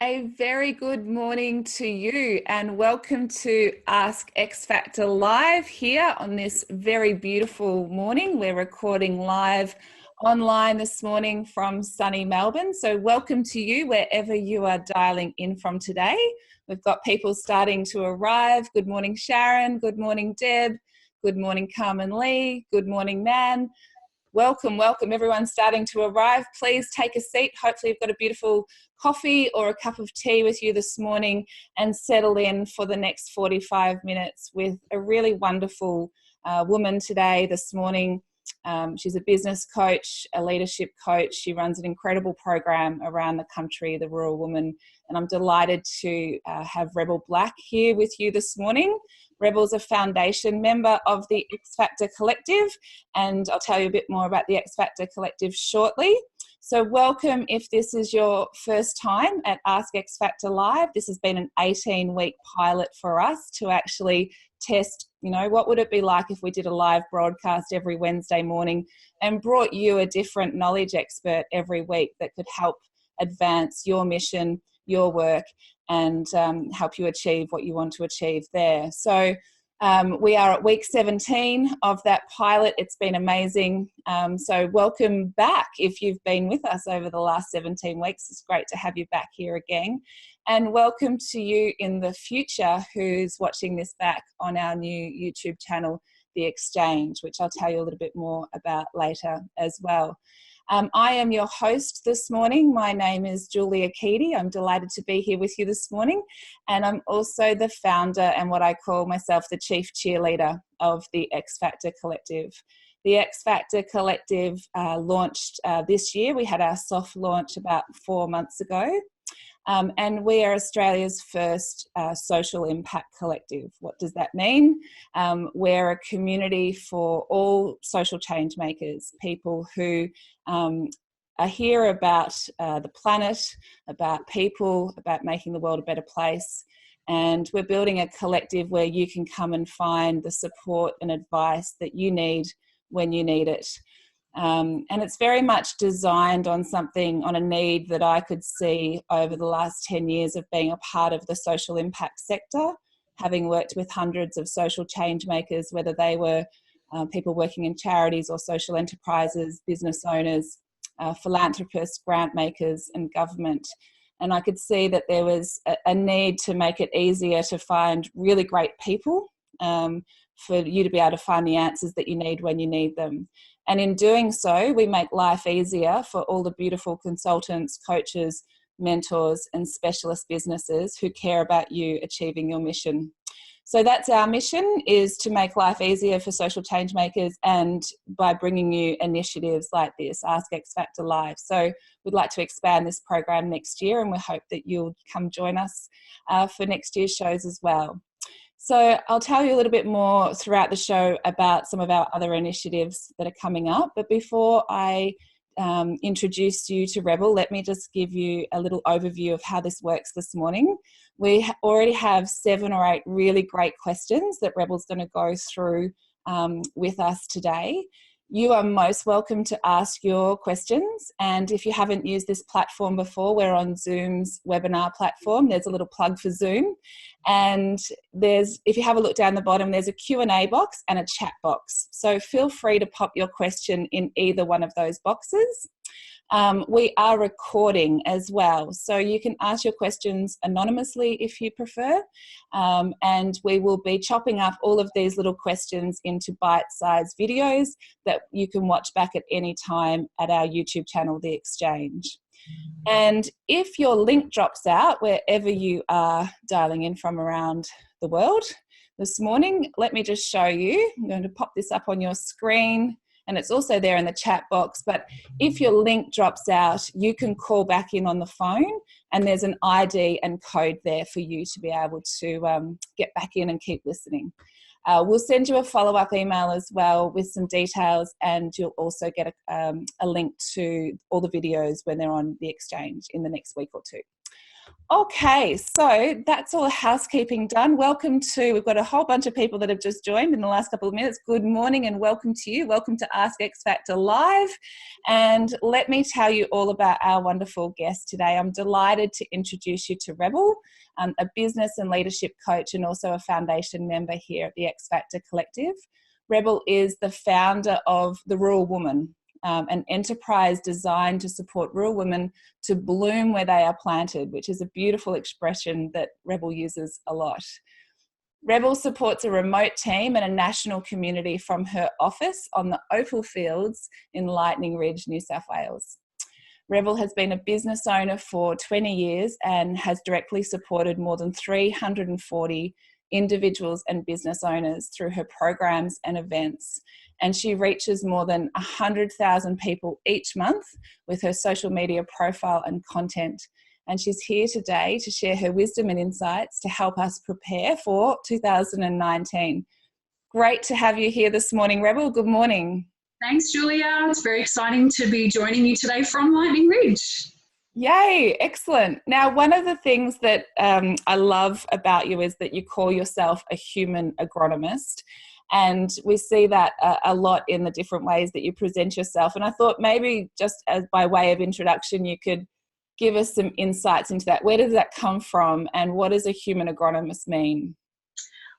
A very good morning to you and welcome to Ask X Factor Live here on this very beautiful morning. We're recording live online this morning from sunny Melbourne. So welcome to you wherever you are dialing in from today. We've got people starting to arrive. Good morning, Sharon. Good morning, Deb. Good morning, Carmen Lee. Good morning, Nan. Welcome, welcome. Everyone's starting to arrive. Please take a seat. Hopefully you've got a beautiful coffee or a cup of tea with you this morning and settle in for the next 45 minutes with a really wonderful woman today, this morning. She's a business coach, a leadership coach. She runs an incredible program around the country, the Rural Woman. And I'm delighted to have Rebel Black here with you this morning. Rebel's a foundation member of the X Factor Collective, and I'll tell you a bit more about the X Factor Collective shortly. So welcome if this is your first time at Ask X Factor Live. This has been an 18-week pilot for us to actually test, what would it be like if we did a live broadcast every Wednesday morning and brought you a different knowledge expert every week that could help advance your mission, your work, and help you achieve what you want to achieve there. So we are at week 17 of that pilot. It's been amazing. So welcome back if you've been with us over the last 17 weeks. It's great to have you back here again. And welcome to you in the future who's watching this back on our new YouTube channel, The Exchange, which I'll tell you a little bit more about later as well. I am your host this morning. My name is Julia Keedy. I'm delighted to be here with you this morning. And I'm also the founder and what I call myself the chief cheerleader of the X Factor Collective. The X Factor Collective launched this year. We had our soft launch about 4 months ago. And we are Australia's first social impact collective. What does that mean? We're a community for all social change makers, people who are here about the planet, about people, about making the world a better place. And we're building a collective where you can come and find the support and advice that you need when you need it. And it's very much designed on a need that I could see over the last 10 years of being a part of the social impact sector, having worked with hundreds of social change makers, whether they were people working in charities or social enterprises, business owners, philanthropists, grant makers, and government. And I could see that there was a need to make it easier to find really great people for you to be able to find the answers that you need when you need them. And in doing so, we make life easier for all the beautiful consultants, coaches, mentors, and specialist businesses who care about you achieving your mission. So that's our mission, is to make life easier for social change makers, and by bringing you initiatives like this, Ask X Factor Live. So we'd like to expand this program next year, and we hope that you'll come join us for next year's shows as well. So I'll tell you a little bit more throughout the show about some of our other initiatives that are coming up. But before I introduce you to Rebel, let me just give you a little overview of how this works this morning. We already have 7 or 8 really great questions that Rebel's going to go through with us today. You are most welcome to ask your questions, and if you haven't used this platform before, we're on Zoom's webinar platform. There's a little plug for Zoom, and if you have a look down the bottom, there's a Q&A box and a chat box. So feel free to pop your question in either one of those boxes. We are recording as well, so you can ask your questions anonymously if you prefer, and we will be chopping up all of these little questions into bite-sized videos that you can watch back at any time at our YouTube channel, The Exchange. And if your link drops out wherever you are dialing in from around the world this morning, let me just show you. I'm going to pop this up on your screen, and it's also there in the chat box. But if your link drops out, you can call back in on the phone, and there's an ID and code there for you to be able to get back in and keep listening. We'll send you a follow-up email as well with some details, and you'll also get a link to all the videos when they're on The Exchange in the next week or two. Okay, so that's all the housekeeping done. We've got a whole bunch of people that have just joined in the last couple of minutes. Good morning and welcome to you. Welcome to Ask X Factor Live. And let me tell you all about our wonderful guest today. I'm delighted to introduce you to Rebel, a business and leadership coach and also a foundation member here at the X Factor Collective. Rebel is the founder of The Rural Woman, an enterprise designed to support rural women to bloom where they are planted, which is a beautiful expression that Rebel uses a lot. Rebel supports a remote team and a national community from her office on the Opal Fields in Lightning Ridge, New South Wales. Rebel has been a business owner for 20 years and has directly supported more than 340 individuals and business owners through her programs and events. And she reaches more than 100,000 people each month with her social media profile and content. And she's here today to share her wisdom and insights to help us prepare for 2019. Great to have you here this morning, Rebel. Good morning. Thanks, Julia. It's very exciting to be joining you today from Lightning Ridge. Yay, excellent. Now, one of the things that I love about you is that you call yourself a human agronomist. And we see that a lot in the different ways that you present yourself. And I thought maybe just as by way of introduction, you could give us some insights into that. Where does that come from? And what does a human agronomist mean?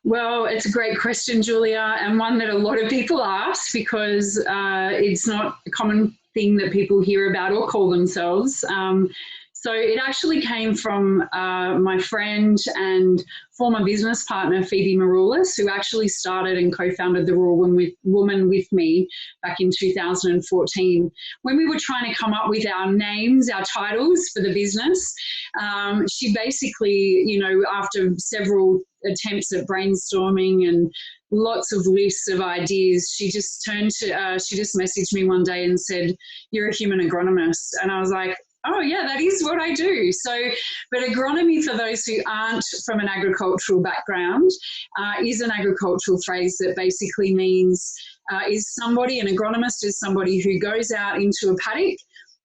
Well, it's a great question, Julia, and one that a lot of people ask because it's not a common thing that people hear about or call themselves. So it actually came from my friend and former business partner, Phoebe Maroulis, who actually started and co-founded The Rural Woman with me back in 2014. When we were trying to come up with our names, our titles for the business, she basically, after several attempts at brainstorming and lots of lists of ideas, she just messaged me one day and said, "You're a human agronomist." And I was like, oh yeah, that is what I do. But agronomy, for those who aren't from an agricultural background, is an agricultural phrase that basically means an agronomist is somebody who goes out into a paddock,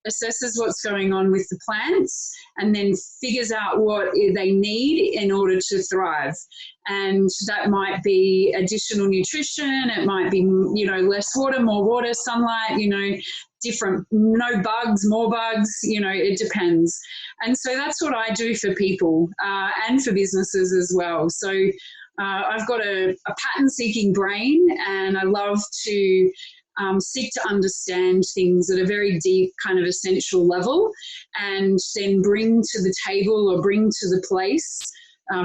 assesses what's going on with the plants, and then figures out what they need in order to thrive. And that might be additional nutrition, it might be, less water, more water, sunlight, different, no bugs, more bugs, it depends. And so that's what I do for people and for businesses as well. So I've got a pattern-seeking brain, and I love to seek to understand things at a very deep kind of essential level, and then bring to the table or bring to the place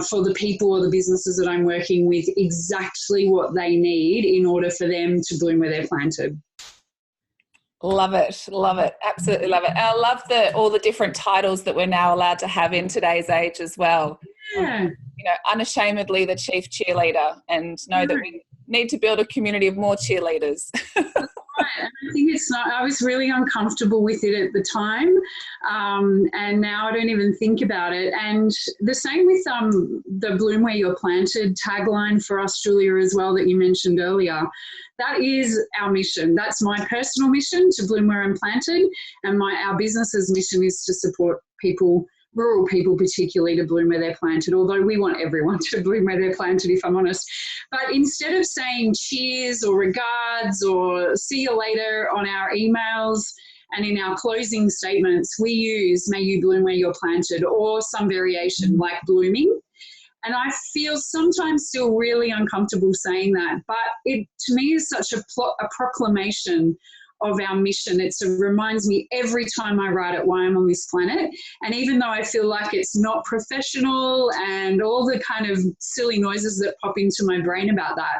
for the people or the businesses that I'm working with exactly what they need in order for them to bloom where they're planted. Love it, absolutely love it. And I love all the different titles that we're now allowed to have in today's age as well. Yeah. Unashamedly the chief cheerleader, and know that we need to build a community of more cheerleaders. Right. And I think I was really uncomfortable with it at the time, and now I don't even think about it. And the same with the Bloom Where You're Planted tagline for us, Julia, as well, that you mentioned earlier. That is our mission. That's my personal mission, to bloom where I'm planted, and our business's mission is to support people, rural people particularly, to bloom where they're planted, although we want everyone to bloom where they're planted, if I'm honest. But instead of saying cheers or regards or see you later on our emails and in our closing statements, we use may you bloom where you're planted, or some variation like blooming. And I feel sometimes still really uncomfortable saying that, but it to me is such a proclamation of our mission. It reminds me every time I write it why I'm on this planet. And even though I feel like it's not professional and all the kind of silly noises that pop into my brain about that,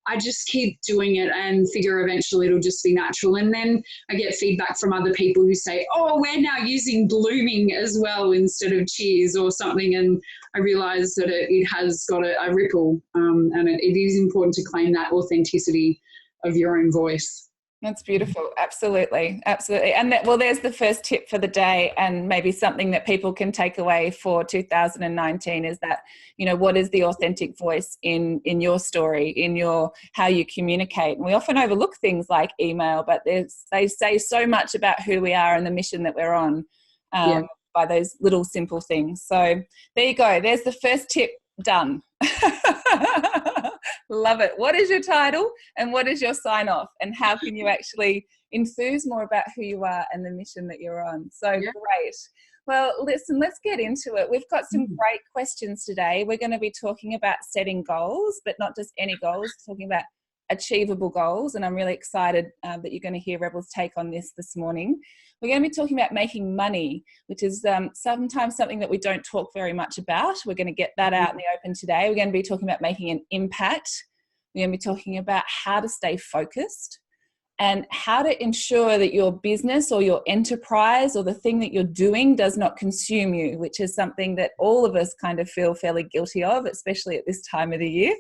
I just keep doing it and figure eventually it'll just be natural. And then I get feedback from other people who say, oh, we're now using blooming as well instead of cheers or something. And I realize that it has got a ripple, and it is important to claim that authenticity of your own voice. That's beautiful. Absolutely. And there's the first tip for the day, and maybe something that people can take away for 2019 is that, what is the authentic voice in your story, in how you communicate. And we often overlook things like email, but they say so much about who we are and the mission that we're on. by those little simple things. So there you go. There's the first tip done. Love it. What is your title and what is your sign off, and how can you actually enthuse more about who you are and the mission that you're on? So great. Well, listen, let's get into it. We've got some great questions today. We're going to be talking about setting goals, but not just any goals, talking about achievable goals. And I'm really excited that you're going to hear Rebel's take on this morning. We're going to be talking about making money, which is sometimes something that we don't talk very much about. We're going to get that out in the open today. We're going to be talking about making an impact. We're going to be talking about how to stay focused and how to ensure that your business or your enterprise or the thing that you're doing does not consume you, which is something that all of us kind of feel fairly guilty of, especially at this time of the year,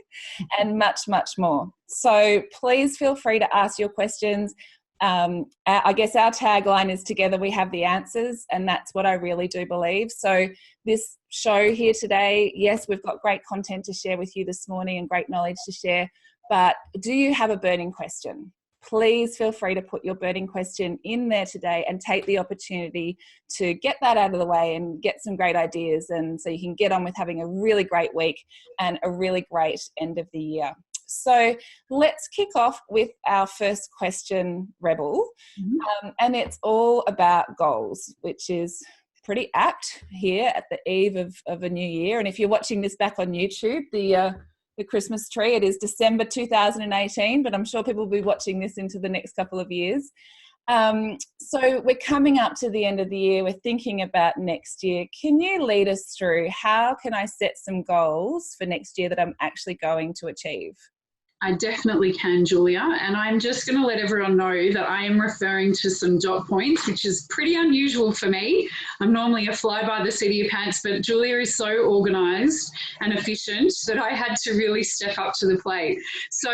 and much, much more. So please feel free to ask your questions. I guess our tagline is together we have the answers, and that's what I really do believe. So this show here today, yes, we've got great content to share with you this morning and great knowledge to share, but do you have a burning question? Please feel free to put your burning question in there today and take the opportunity to get that out of the way and get some great ideas, and so you can get on with having a really great week and a really great end of the year. So let's kick off with our first question, Rebel, and it's all about goals, which is pretty apt here at the eve of a new year. And if you're watching this back on YouTube, the Christmas tree, it is December 2018, but I'm sure people will be watching this into the next couple of years. So we're coming up to the end of the year. We're thinking about next year. Can you lead us through how can I set some goals for next year that I'm actually going to achieve? I definitely can, Julia. And I'm just going to let everyone know that I am referring to some dot points, which is pretty unusual for me. I'm normally a fly by the seat of your pants, but Julia is so organised and efficient that I had to really step up to the plate. So,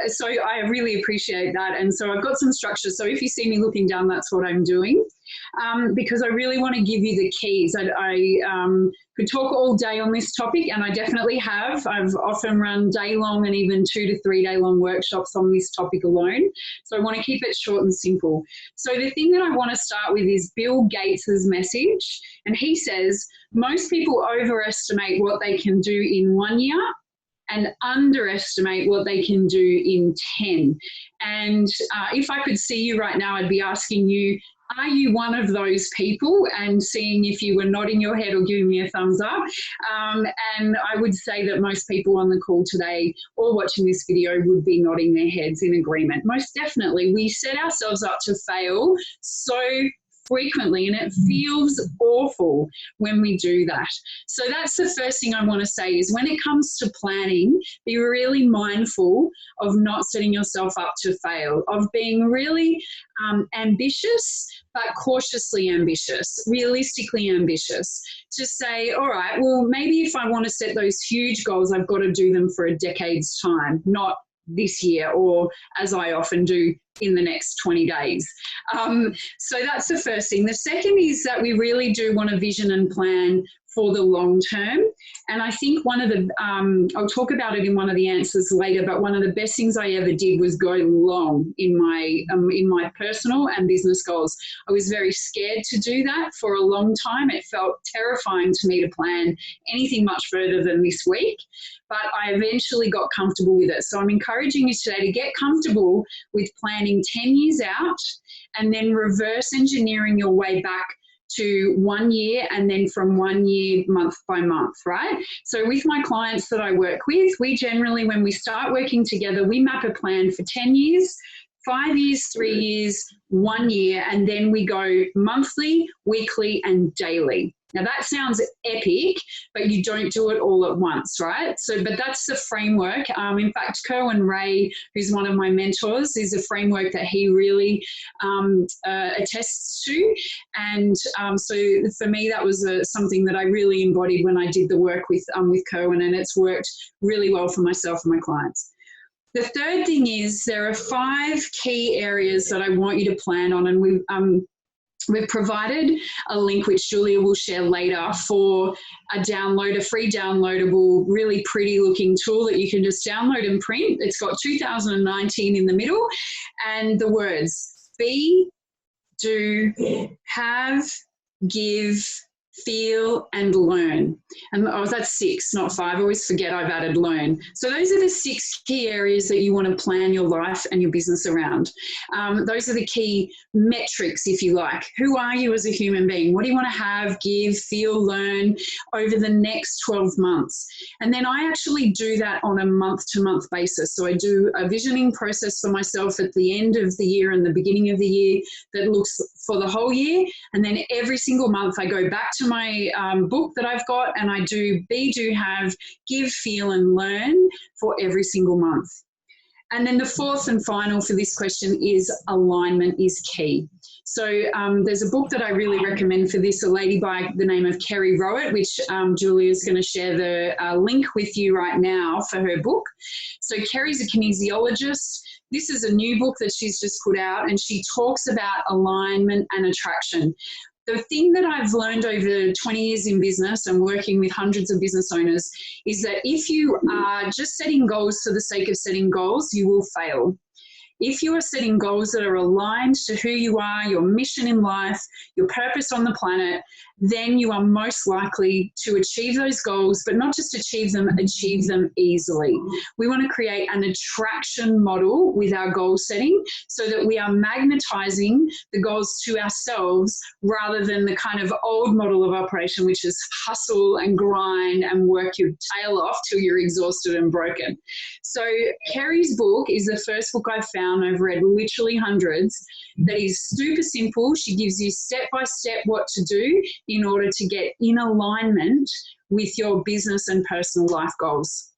so I really appreciate that. And so I've got some structure. So if you see me looking down, that's what I'm doing. Because I really want to give you the keys. I could talk all day on this topic, and I definitely have. I've often run day-long and even 2 to 3 day long workshops on this topic alone. So I want to keep it short and simple. So the thing that I want to start with is Bill Gates's message. And he says, most people overestimate what they can do in 1 year and underestimate what they can do in 10. And if I could see you right now, I'd be asking you, are you one of those people? And seeing if you were nodding your head or giving me a thumbs up. And I would say that most people on the call today or watching this video would be nodding their heads in agreement. Most definitely, we set ourselves up to fail so frequently, and it feels awful when we do that. So that's the first thing I want to say is when it comes to planning, be really mindful of not setting yourself up to fail, of being really ambitious, but cautiously ambitious, realistically ambitious, to say, all right, well, maybe if I want to set those huge goals, I've got to do them for a decade's time, not this year, or as I often do, in the next 20 days. So that's the first thing. The second is that we really do want to vision and plan for the long term. And I think one of the, I'll talk about it in one of the answers later, but one of the best things I ever did was go long in my personal and business goals. I was very scared to do that for a long time. It felt terrifying to me to plan anything much further than this week, but I eventually got comfortable with it. So I'm encouraging you today to get comfortable with planning 10 years out and then reverse engineering your way back to 1 year, and then from 1 year month by month, right? So with my clients that I work with, we generally, when we start working together, we map a plan for 10 years, 5 years, 3 years, 1 year, and then we go monthly, weekly, and daily. Now that sounds epic, but you don't do it all at once, right? So, but that's the framework. In fact, Kerwin Ray, who's one of my mentors, is a framework that he really attests to. And so for me, that was something that I really embodied when I did the work with Kerwin, and it's worked really well for myself and my clients. The third thing is there are 5 key areas that I want you to plan on, and we've provided a link which Julia will share later for a free downloadable, really pretty looking tool that you can just download and print. It's got 2019 in the middle and the words be, do, have, give, feel, and learn. And that's 6, not 5. I always forget I've added learn. So those are the 6 key areas that you want to plan your life and your business around. Those are the key metrics, if you like. Who are you as a human being? What do you want to have, give, feel, learn over the next 12 months? And then I actually do that on a month-to-month basis. So I do a visioning process for myself at the end of the year and the beginning of the year that looks for the whole year. And then every single month I go back to my book that I've got and I do be, do, have, give, feel, and learn for every single month. And then the 4th and final for this question is alignment is key. So there's a book that I really recommend for this, a lady by the name of Kerry Rowett, which Julia's going to share the link with you right now for her book. So Kerry's a kinesiologist. This is a new book that she's just put out, and she talks about alignment and attraction. The thing that I've learned over 20 years in business and working with hundreds of business owners is that if you are just setting goals for the sake of setting goals, you will fail. If you are setting goals that are aligned to who you are, your mission in life, your purpose on the planet, then you are most likely to achieve those goals, but not just achieve them easily. We want to create an attraction model with our goal setting so that we are magnetizing the goals to ourselves rather than the kind of old model of operation, which is hustle and grind and work your tail off till you're exhausted and broken. So Kerry's book is the first book I've found, I've read literally hundreds, that is super simple. She gives you step by step what to do in order to get in alignment with your business and personal life goals.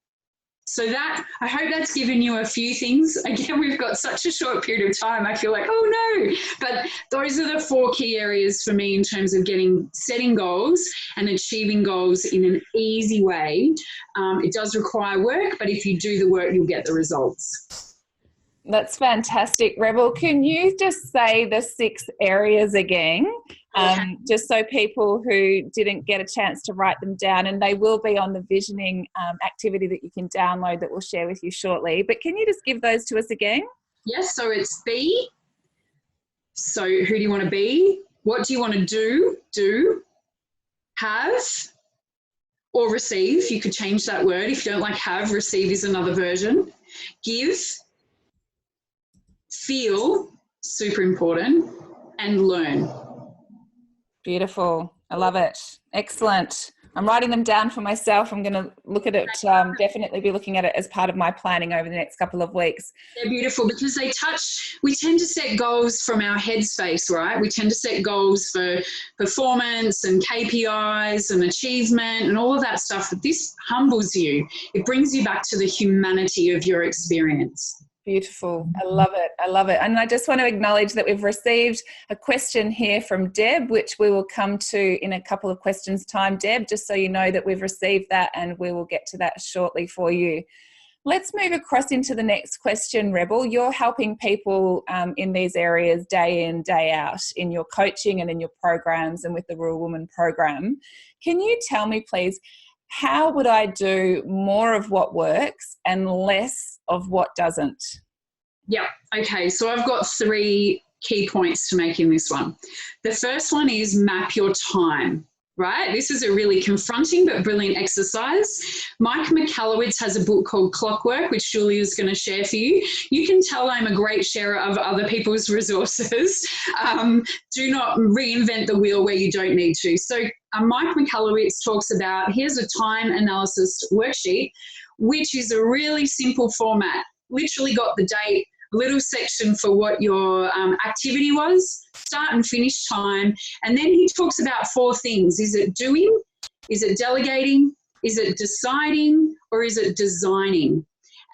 So that, I hope that's given you a few things. Again, we've got such a short period of time. I feel like, oh no, but those are the 4 key areas for me in terms of setting goals and achieving goals in an easy way. It does require work, but if you do the work, you'll get the results. That's fantastic. Rebel, can you just say the 6 areas again, just so people who didn't get a chance to write them down, and they will be on the visioning activity that you can download that we'll share with you shortly. But can you just give those to us again? Yes, so it's be. So who do you want to be? What do you want to do, have, or receive? You could change that word. If you don't like have, receive is another version. Give, feel, super important, and learn. Beautiful. I love it. Excellent. I'm writing them down for myself. I'm going to look at it, definitely be looking at it as part of my planning over the next couple of weeks. They're beautiful because we tend to set goals from our headspace, right? We tend to set goals for performance and KPIs and achievement and all of that stuff. But this humbles you. It brings you back to the humanity of your experience. Beautiful. I love it. I love it. And I just want to acknowledge that we've received a question here from Deb, which we will come to in a couple of questions time. Deb, just so you know that we've received that and we will get to that shortly for you. Let's move across into the next question, Rebel. You're helping people in these areas day in, day out in your coaching and in your programs and with the Rural Woman program. Can you tell me, please, how would I do more of what works and less of what doesn't? Yeah, okay, so I've got 3 key points to make in this one. The first one is map your time, right? This is a really confronting but brilliant exercise. Mike Michalowicz has a book called Clockwork, which Julia's going to share for you. You can tell I'm a great sharer of other people's resources. Do not reinvent the wheel where you don't need to. So Mike Michalowicz talks about, here's a time analysis worksheet, which is a really simple format. Literally got the date, a little section for what your activity was, start and finish time. And then he talks about 4 things. Is it doing? Is it delegating? Is it deciding? Or is it designing?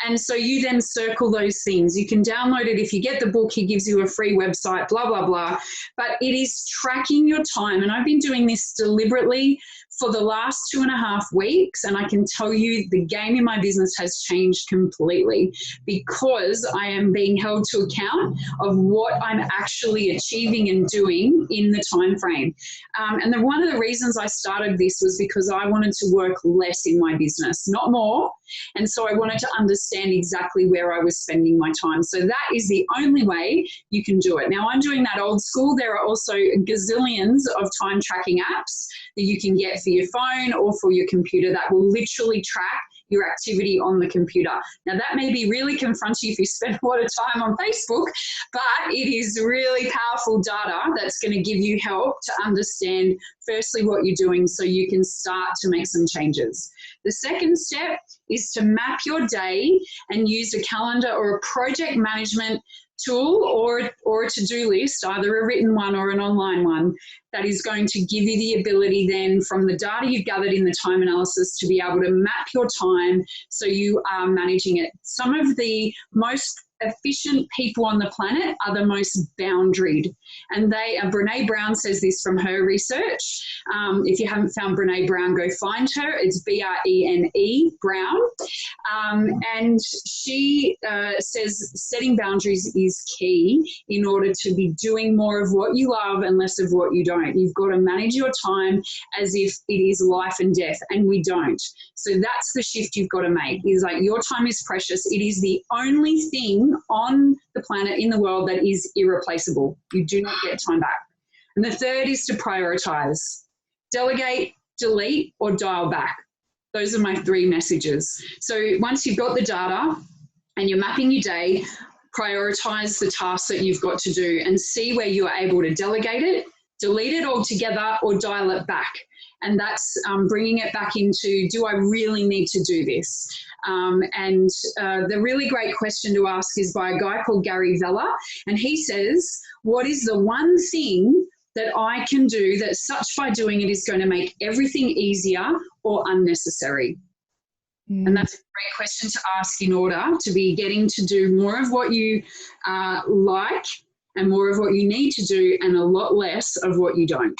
And so you then circle those things. You can download it. If you get the book, he gives you a free website, blah, blah, blah. But it is tracking your time. And I've been doing this deliberately for the last 2.5 weeks. And I can tell you the game in my business has changed completely because I am being held to account of what I'm actually achieving and doing in the time frame. And one of the reasons I started this was because I wanted to work less in my business, not more, And so I wanted to understand exactly where I was spending my time. So that is the only way you can do it. Now, I'm doing that old school. There are also gazillions of time tracking apps that you can get for your phone or for your computer that will literally track your activity on the computer. Now, that may be really confronting if you spend a lot of time on Facebook, but it is really powerful data that's going to give you help to understand, firstly, what you're doing so you can start to make some changes. The second step is to map your day and use a calendar or a project management tool or a to-do list, either a written one or an online one, that is going to give you the ability then from the data you've gathered in the time analysis to be able to map your time so you are managing it. Some of the most efficient people on the planet are the most boundaried. And Brene Brown says this from her research. If you haven't found Brene Brown, go find her. It's B-R-E-N-E, Brown. And she says setting boundaries is key in order to be doing more of what you love and less of what you don't. You've got to manage your time as if it is life and death, and we don't. So that's the shift you've got to make. Is like, your time is precious. It is the only thing on the planet, in the world, that is irreplaceable. You do not get time back. And the third is to prioritize. Delegate, delete, or dial back. Those are my three messages. So once you've got the data and you're mapping your day, prioritize the tasks that you've got to do and see where you are able to delegate it, delete it altogether, or dial it back. And that's bringing it back into, do I really need to do this? The really great question to ask is by a guy called Gary Vella. And he says, what is the one thing that I can do that such by doing it is going to make everything easier or unnecessary? And that's a great question to ask in order to be getting to do more of what you like and more of what you need to do and a lot less of what you don't.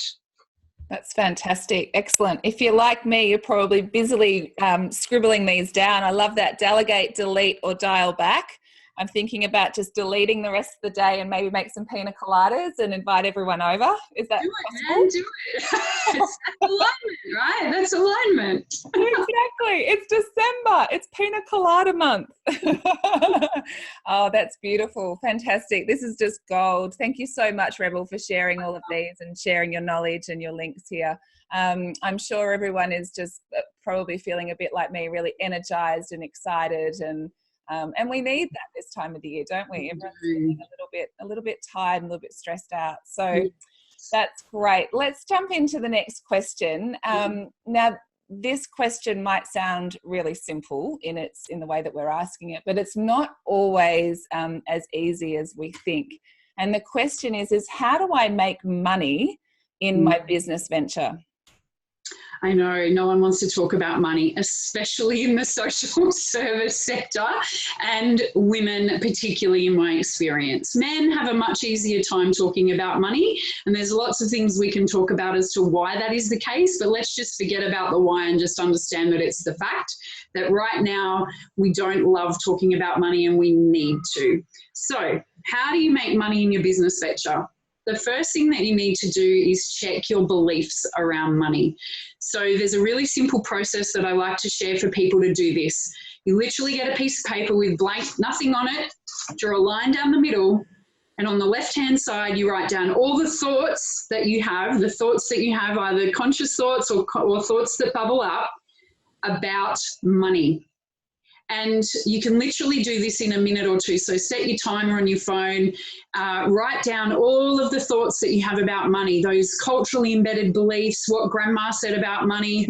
That's fantastic. Excellent. If you're like me, you're probably busily scribbling these down. I love that. Delegate, delete, or dial back. I'm thinking about just deleting the rest of the day and maybe make some pina coladas and invite everyone over. Is that possible? Man, do it. It's alignment, right? That's alignment. Exactly. It's December. It's pina colada month. Oh, that's beautiful. Fantastic. This is just gold. Thank you so much, Rebel, for sharing all of these and sharing your knowledge and your links here. I'm sure everyone is just probably feeling a bit like me, really energized and excited, and we need that this time of the year, don't we? Everyone's feeling a little bit tired and a little bit stressed out. So that's great. Let's jump into the next question. Now, this question might sound really simple in the way that we're asking it, but it's not always as easy as we think. And the question is how do I make money in my business venture? I know no one wants to talk about money, especially in the social service sector, and women particularly, in my experience. Men have a much easier time talking about money, and there's lots of things we can talk about as to why that is the case, but let's just forget about the why and just understand that it's the fact that right now we don't love talking about money and we need to. So how do you make money in your business venture? The first thing that you need to do is check your beliefs around money. So there's a really simple process that I like to share for people to do this. You literally get a piece of paper with blank, nothing on it, draw a line down the middle, and on the left-hand side, you write down all the thoughts that you have, either conscious thoughts or thoughts that bubble up about money. And you can literally do this in a minute or two. So set your timer on your phone, write down all of the thoughts that you have about money, those culturally embedded beliefs, what grandma said about money,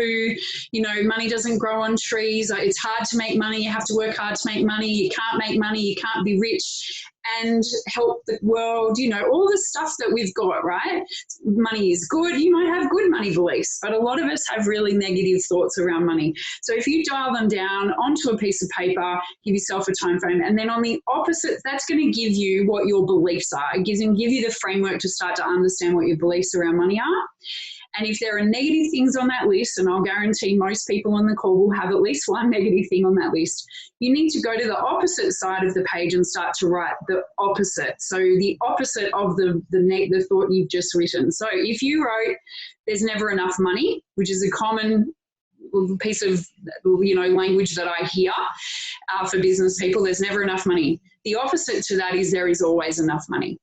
money doesn't grow on trees, it's hard to make money, you have to work hard to make money, you can't make money, you can't be rich and help the world, all the stuff that we've got, right? Money is good. You might have good money beliefs, but a lot of us have really negative thoughts around money. So if you dial them down onto a piece of paper, give yourself a time frame, and then on the opposite, that's going to give you what your beliefs are. It gives you the framework to start to understand what your beliefs around money are. And if there are negative things on that list, and I'll guarantee most people on the call will have at least one negative thing on that list, you need to go to the opposite side of the page and start to write the opposite. So the opposite of the thought you've just written. So if you wrote, there's never enough money, which is a common piece of language that I hear for business people. There's never enough money. The opposite to that is there is always enough money.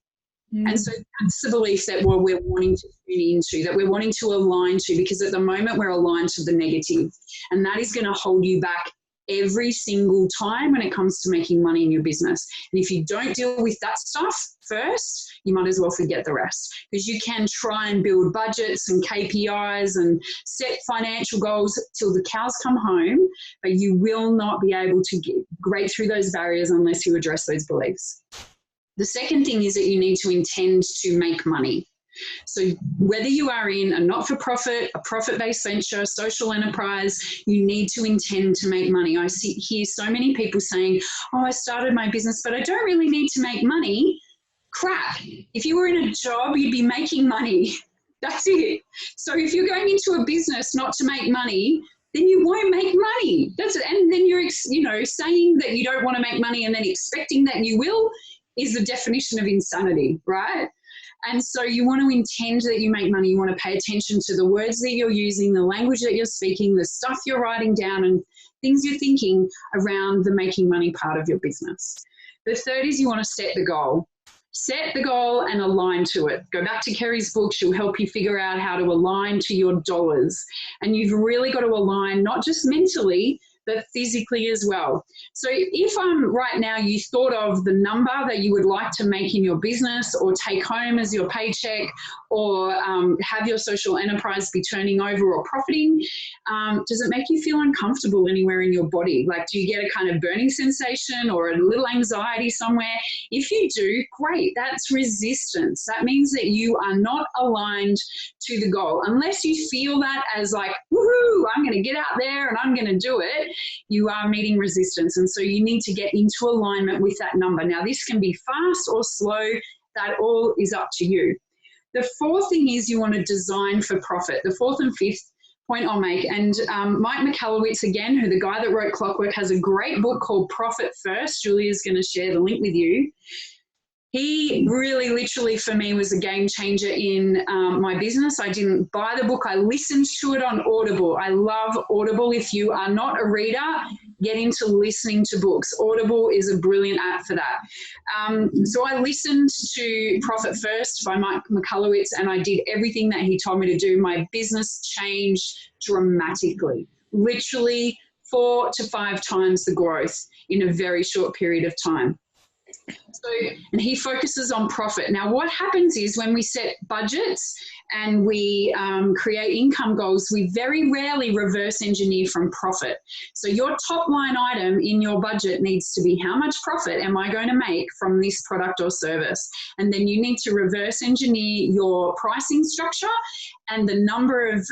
And so that's the belief that we're wanting to tune into, that we're wanting to align to, because at the moment we're aligned to the negative, and that is going to hold you back every single time when it comes to making money in your business. And if you don't deal with that stuff first, you might as well forget the rest, because you can try and build budgets and KPIs and set financial goals till the cows come home, but you will not be able to break through those barriers unless you address those beliefs. The second thing is that you need to intend to make money. So whether you are in a not-for-profit, a profit-based venture, social enterprise, you need to intend to make money. I hear so many people saying, oh, I started my business, but I don't really need to make money. Crap. If you were in a job, you'd be making money. That's it. So if you're going into a business not to make money, then you won't make money. And then you're, saying that you don't want to make money and then expecting that you will is the definition of insanity, right? And so you want to intend that you make money. You want to pay attention to the words that you're using, the language that you're speaking, the stuff you're writing down, and things you're thinking around the making money part of your business. The third is you want to set the goal. Set the goal and align to it. Go back to Kerry's book. She'll help you figure out how to align to your dollars. And you've really got to align, not just mentally, but physically as well. So if right now you thought of the number that you would like to make in your business or take home as your paycheck, or have your social enterprise be turning over or profiting, does it make you feel uncomfortable anywhere in your body? Like, do you get a kind of burning sensation or a little anxiety somewhere? If you do, great, that's resistance. That means that you are not aligned to the goal. Unless you feel that as like, woohoo, I'm going to get out there and I'm going to do it, you are meeting resistance. And so you need to get into alignment with that number. Now, this can be fast or slow. That all is up to you. The fourth thing is you want to design for profit. The fourth and fifth point I'll make, and Mike Michalowicz, again, who the guy that wrote Clockwork, has a great book called Profit First. Julia's going to share the link with you. He really literally for me was a game changer in my business. I didn't buy the book. I listened to it on Audible. I love Audible. If you are not a reader, get into listening to books. Audible is a brilliant app for that. So I listened to Profit First by Mike Michalowicz, and I did everything that he told me to do. My business changed dramatically, literally 4 to 5 times the growth in a very short period of time. So, and he focuses on profit. Now, what happens is when we set budgets and we create income goals, we very rarely reverse engineer from profit. So your top line item in your budget needs to be, how much profit am I going to make from this product or service? And then you need to reverse engineer your pricing structure and the number of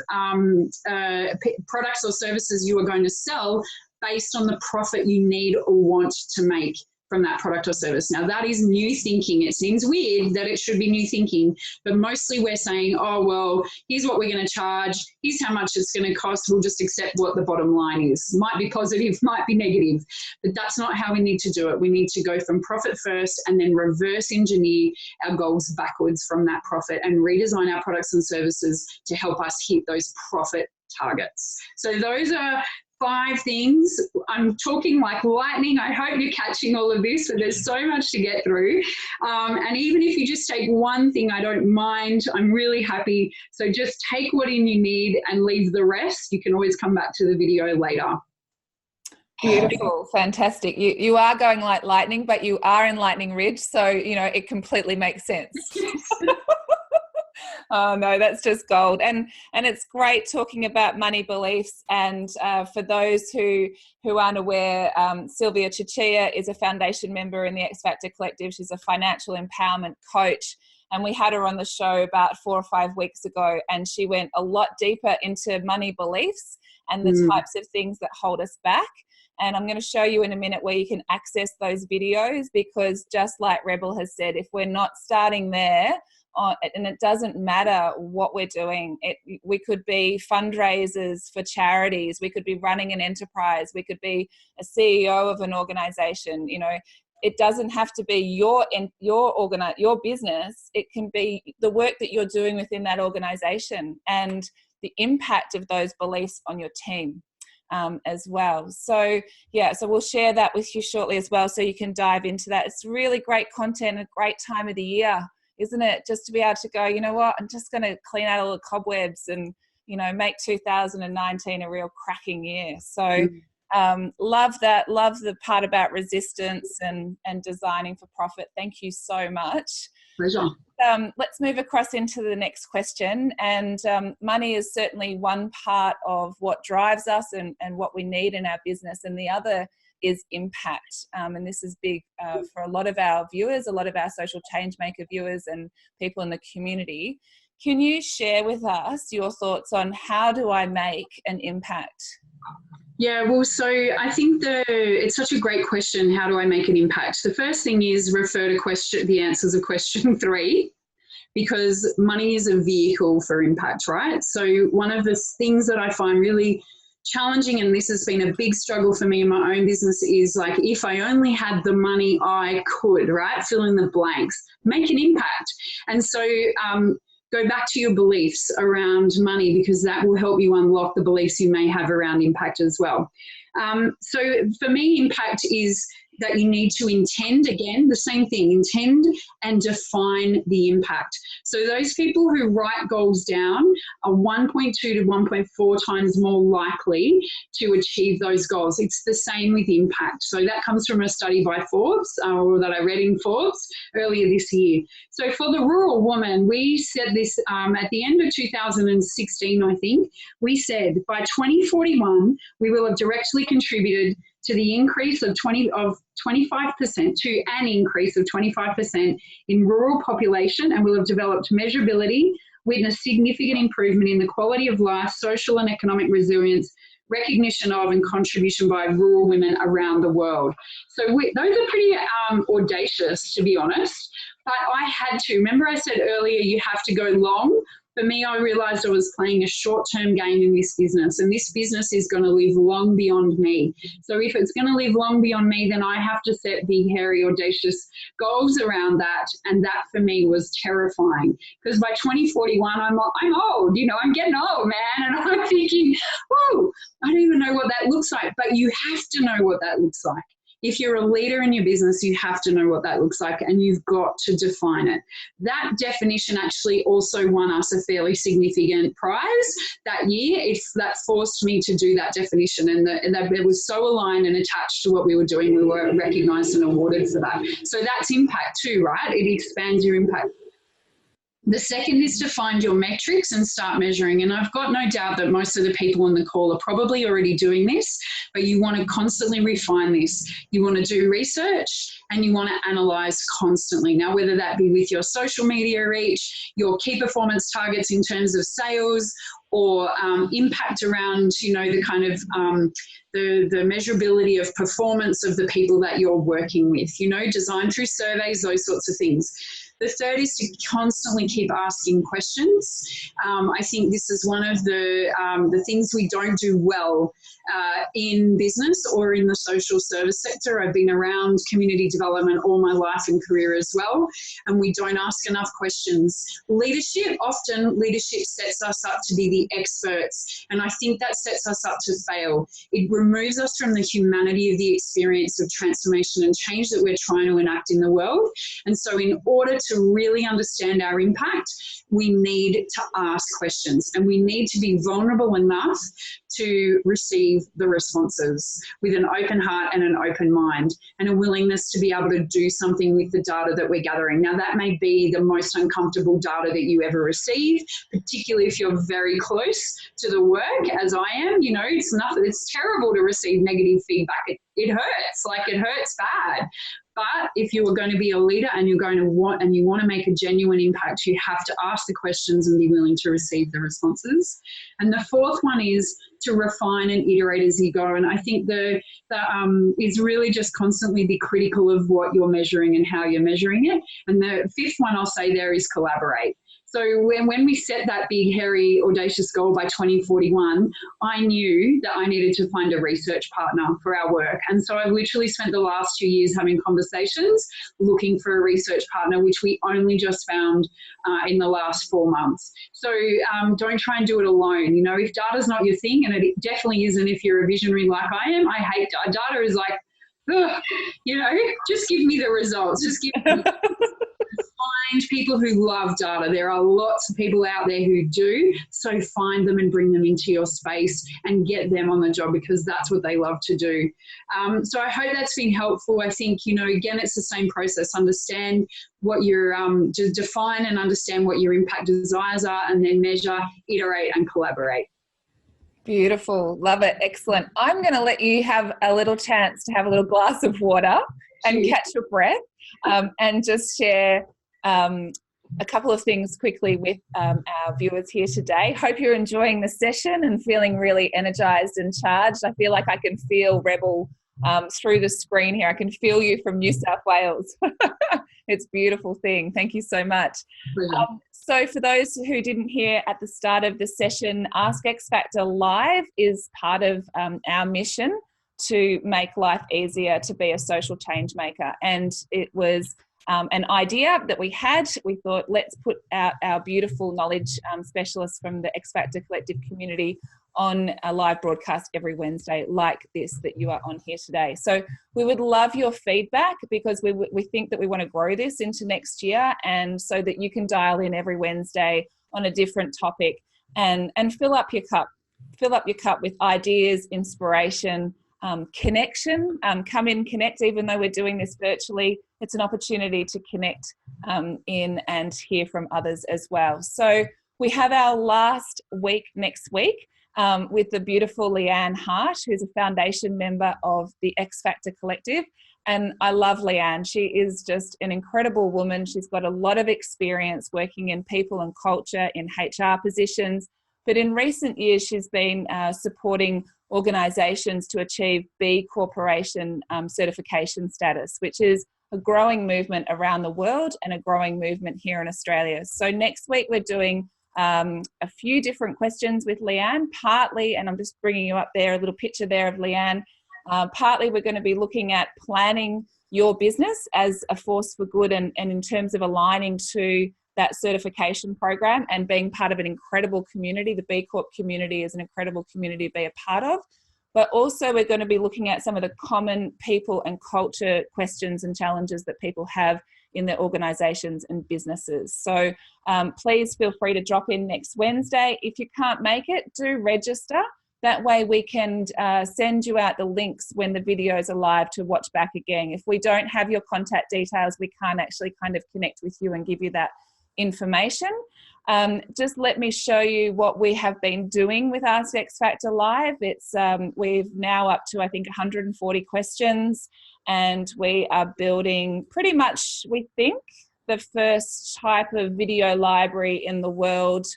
products or services you are going to sell based on the profit you need or want to make from that product or service. Now, that is new thinking. It seems weird that it should be new thinking, but mostly we're saying, oh, well, here's what we're going to charge. Here's how much it's going to cost. We'll just accept what the bottom line is. Might be positive, might be negative, but that's not how we need to do it. We need to go from profit first and then reverse engineer our goals backwards from that profit and redesign our products and services to help us hit those profit targets. So those are 5 things. I'm talking like lightning. I hope you're catching all of this, but there's so much to get through. And even if you just take one thing, I don't mind. I'm really happy. So just take what in you need and leave the rest. You can always come back to the video later. Beautiful. Fantastic. You are going like lightning, but you are in Lightning Ridge. So, it completely makes sense. Oh no, that's just gold. And it's great talking about money beliefs. And for those who aren't aware, Sylvia Chichia is a foundation member in the X Factor Collective. She's a financial empowerment coach. And we had her on the show about 4 or 5 weeks ago, and she went a lot deeper into money beliefs and the types of things that hold us back. And I'm going to show you in a minute where you can access those videos, because just like Rebel has said, if we're not starting there, and it doesn't matter what we're doing. We could be fundraisers for charities. We could be running an enterprise. We could be a CEO of an organization. It doesn't have to be your business. It can be the work that you're doing within that organization. And the impact of those beliefs on your team as well. So yeah, so we'll share that with you shortly as well, so you can dive into that. It's really great content, a great time of the year, isn't it? Just to be able to go, you know what, I'm just going to clean out all the cobwebs and, you know, make 2019 a real cracking year. So love that. Love the part about resistance and designing for profit. Thank you so much. Pleasure. Let's move across into the next question. And money is certainly one part of what drives us and what we need in our business. And the other is impact. And this is big for a lot of our viewers, a lot of our social changemaker viewers and people in the community. Can you share with us your thoughts on how do I make an impact? Yeah, well, so I think it's such a great question. How do I make an impact? The first thing is refer to the answers of question 3, because money is a vehicle for impact, right? So one of the things that I find really challenging, and this has been a big struggle for me in my own business, is like, if I only had the money, I could, right? Fill in the blanks, make an impact. And so go back to your beliefs around money, because that will help you unlock the beliefs you may have around impact as well. So for me, impact is that you need to intend, again, the same thing, intend and define the impact. So those people who write goals down are 1.2 to 1.4 times more likely to achieve those goals. It's the same with impact. So that comes from a study by Forbes, or that I read in Forbes earlier this year. So for the rural woman, we said this at the end of 2016, I think, we said by 2041, we will have directly contributed to the increase of 25%, to an increase of 25% in rural population, and will have developed measurability, witnessed significant improvement in the quality of life, social and economic resilience, recognition of and contribution by rural women around the world. So those are pretty audacious, to be honest, but I had to. Remember I said earlier, you have to go long? For me, I realised I was playing a short-term game in this business, and this business is going to live long beyond me. So if it's going to live long beyond me, then I have to set big, hairy, audacious goals around that, and that for me was terrifying, because by 2041, I'm old, you know, I'm getting old, man, and I'm thinking, whoa, I don't even know what that looks like, but you have to know what that looks like. If you're a leader in your business, you have to know what that looks like, and you've got to define it. That definition actually also won us a fairly significant prize that year. That forced me to do that definition, and it was so aligned and attached to what we were doing. We were recognised and awarded for that. So that's impact too, right? It expands your impact. The second is to find your metrics and start measuring. And I've got no doubt that most of the people on the call are probably already doing this, but you want to constantly refine this. You want to do research and you want to analyze constantly. Now, whether that be with your social media reach, your key performance targets in terms of sales, or impact around, you know, the kind of the measurability of performance of the people that you're working with, you know, design through surveys, those sorts of things. The third is to constantly keep asking questions. I think this is one of the things we don't do well in business or in the social service sector. I've been around community development all my life and career as well, and we don't ask enough questions. Often leadership sets us up to be the experts, and I think that sets us up to fail. It removes us from the humanity of the experience of transformation and change that we're trying to enact in the world. And so in order to really understand our impact, we need to ask questions, and we need to be vulnerable enough to receive the responses with an open heart and an open mind, and a willingness to be able to do something with the data that we're gathering. Now, that may be the most uncomfortable data that you ever receive, particularly if you're very close to the work, as I am. You know, it's terrible to receive negative feedback. It hurts, like it hurts bad. But if you are going to be a leader and you want to make a genuine impact, you have to ask the questions and be willing to receive the responses. And the fourth one is to refine and iterate as you go. And I think is really just constantly be critical of what you're measuring and how you're measuring it. And the fifth one I'll say there is collaborate. So when we set that big, hairy, audacious goal by 2041, I knew that I needed to find a research partner for our work. And so I literally spent the last 2 years having conversations, looking for a research partner, which we only just found in the last 4 months. So don't try and do it alone. You know, if data's not your thing, and it definitely isn't if you're a visionary like I am, I hate data. Data is like, ugh, you know, just give me the results. Just give me find people who love data. There are lots of people out there who do. So find them and bring them into your space and get them on the job, because that's what they love to do. So I hope that's been helpful. I think, you know, again, it's the same process. Understand what your, define and understand what your impact desires are, and then measure, iterate and collaborate. Beautiful. Love it. Excellent. I'm going to let you have a little chance to have a little glass of water and catch your breath, and just share a couple of things quickly with our viewers here today. Hope you're enjoying the session and feeling really energized and charged. I feel like I can feel Rebel through the screen here. I can feel you from New South Wales. It's a beautiful thing. Thank you so much. So for those who didn't hear at the start of the session, Ask X Factor Live is part of our mission to make life easier to be a social change maker. And it was an idea that we had. We thought, let's put out our beautiful knowledge specialists from the X Factor Collective community on a live broadcast every Wednesday like this that you are on here today. So we would love your feedback, because we think that we want to grow this into next year, and so that you can dial in every Wednesday on a different topic and fill up your cup. Fill up your cup with ideas, inspiration, connection. Come in, connect. Even though we're doing this virtually, it's an opportunity to connect in and hear from others as well. So we have our last week next week with the beautiful Leanne Hart, who's a foundation member of the X Factor Collective. And I love Leanne. She is just an incredible woman. She's got a lot of experience working in people and culture in HR positions. But in recent years, she's been supporting organisations to achieve B Corporation certification status, which is a growing movement around the world and a growing movement here in Australia. So next week, we're doing a few different questions with Leanne, partly, and I'm just bringing you up there, a little picture there of Leanne. Partly we're going to be looking at planning your business as a force for good, and in terms of aligning to that certification program and being part of an incredible community. The B Corp community is an incredible community to be a part of. But also we're going to be looking at some of the common people and culture questions and challenges that people have in their organisations and businesses. So please feel free to drop in next Wednesday. If you can't make it, do register. That way we can send you out the links when the videos are live to watch back again. If we don't have your contact details, we can't actually kind of connect with you and give you that information. Just let me show you what we have been doing with Ask X Factor Live. It's we've now up to, I think, 140 questions, and we are building pretty much, we think, the first type of video library in the world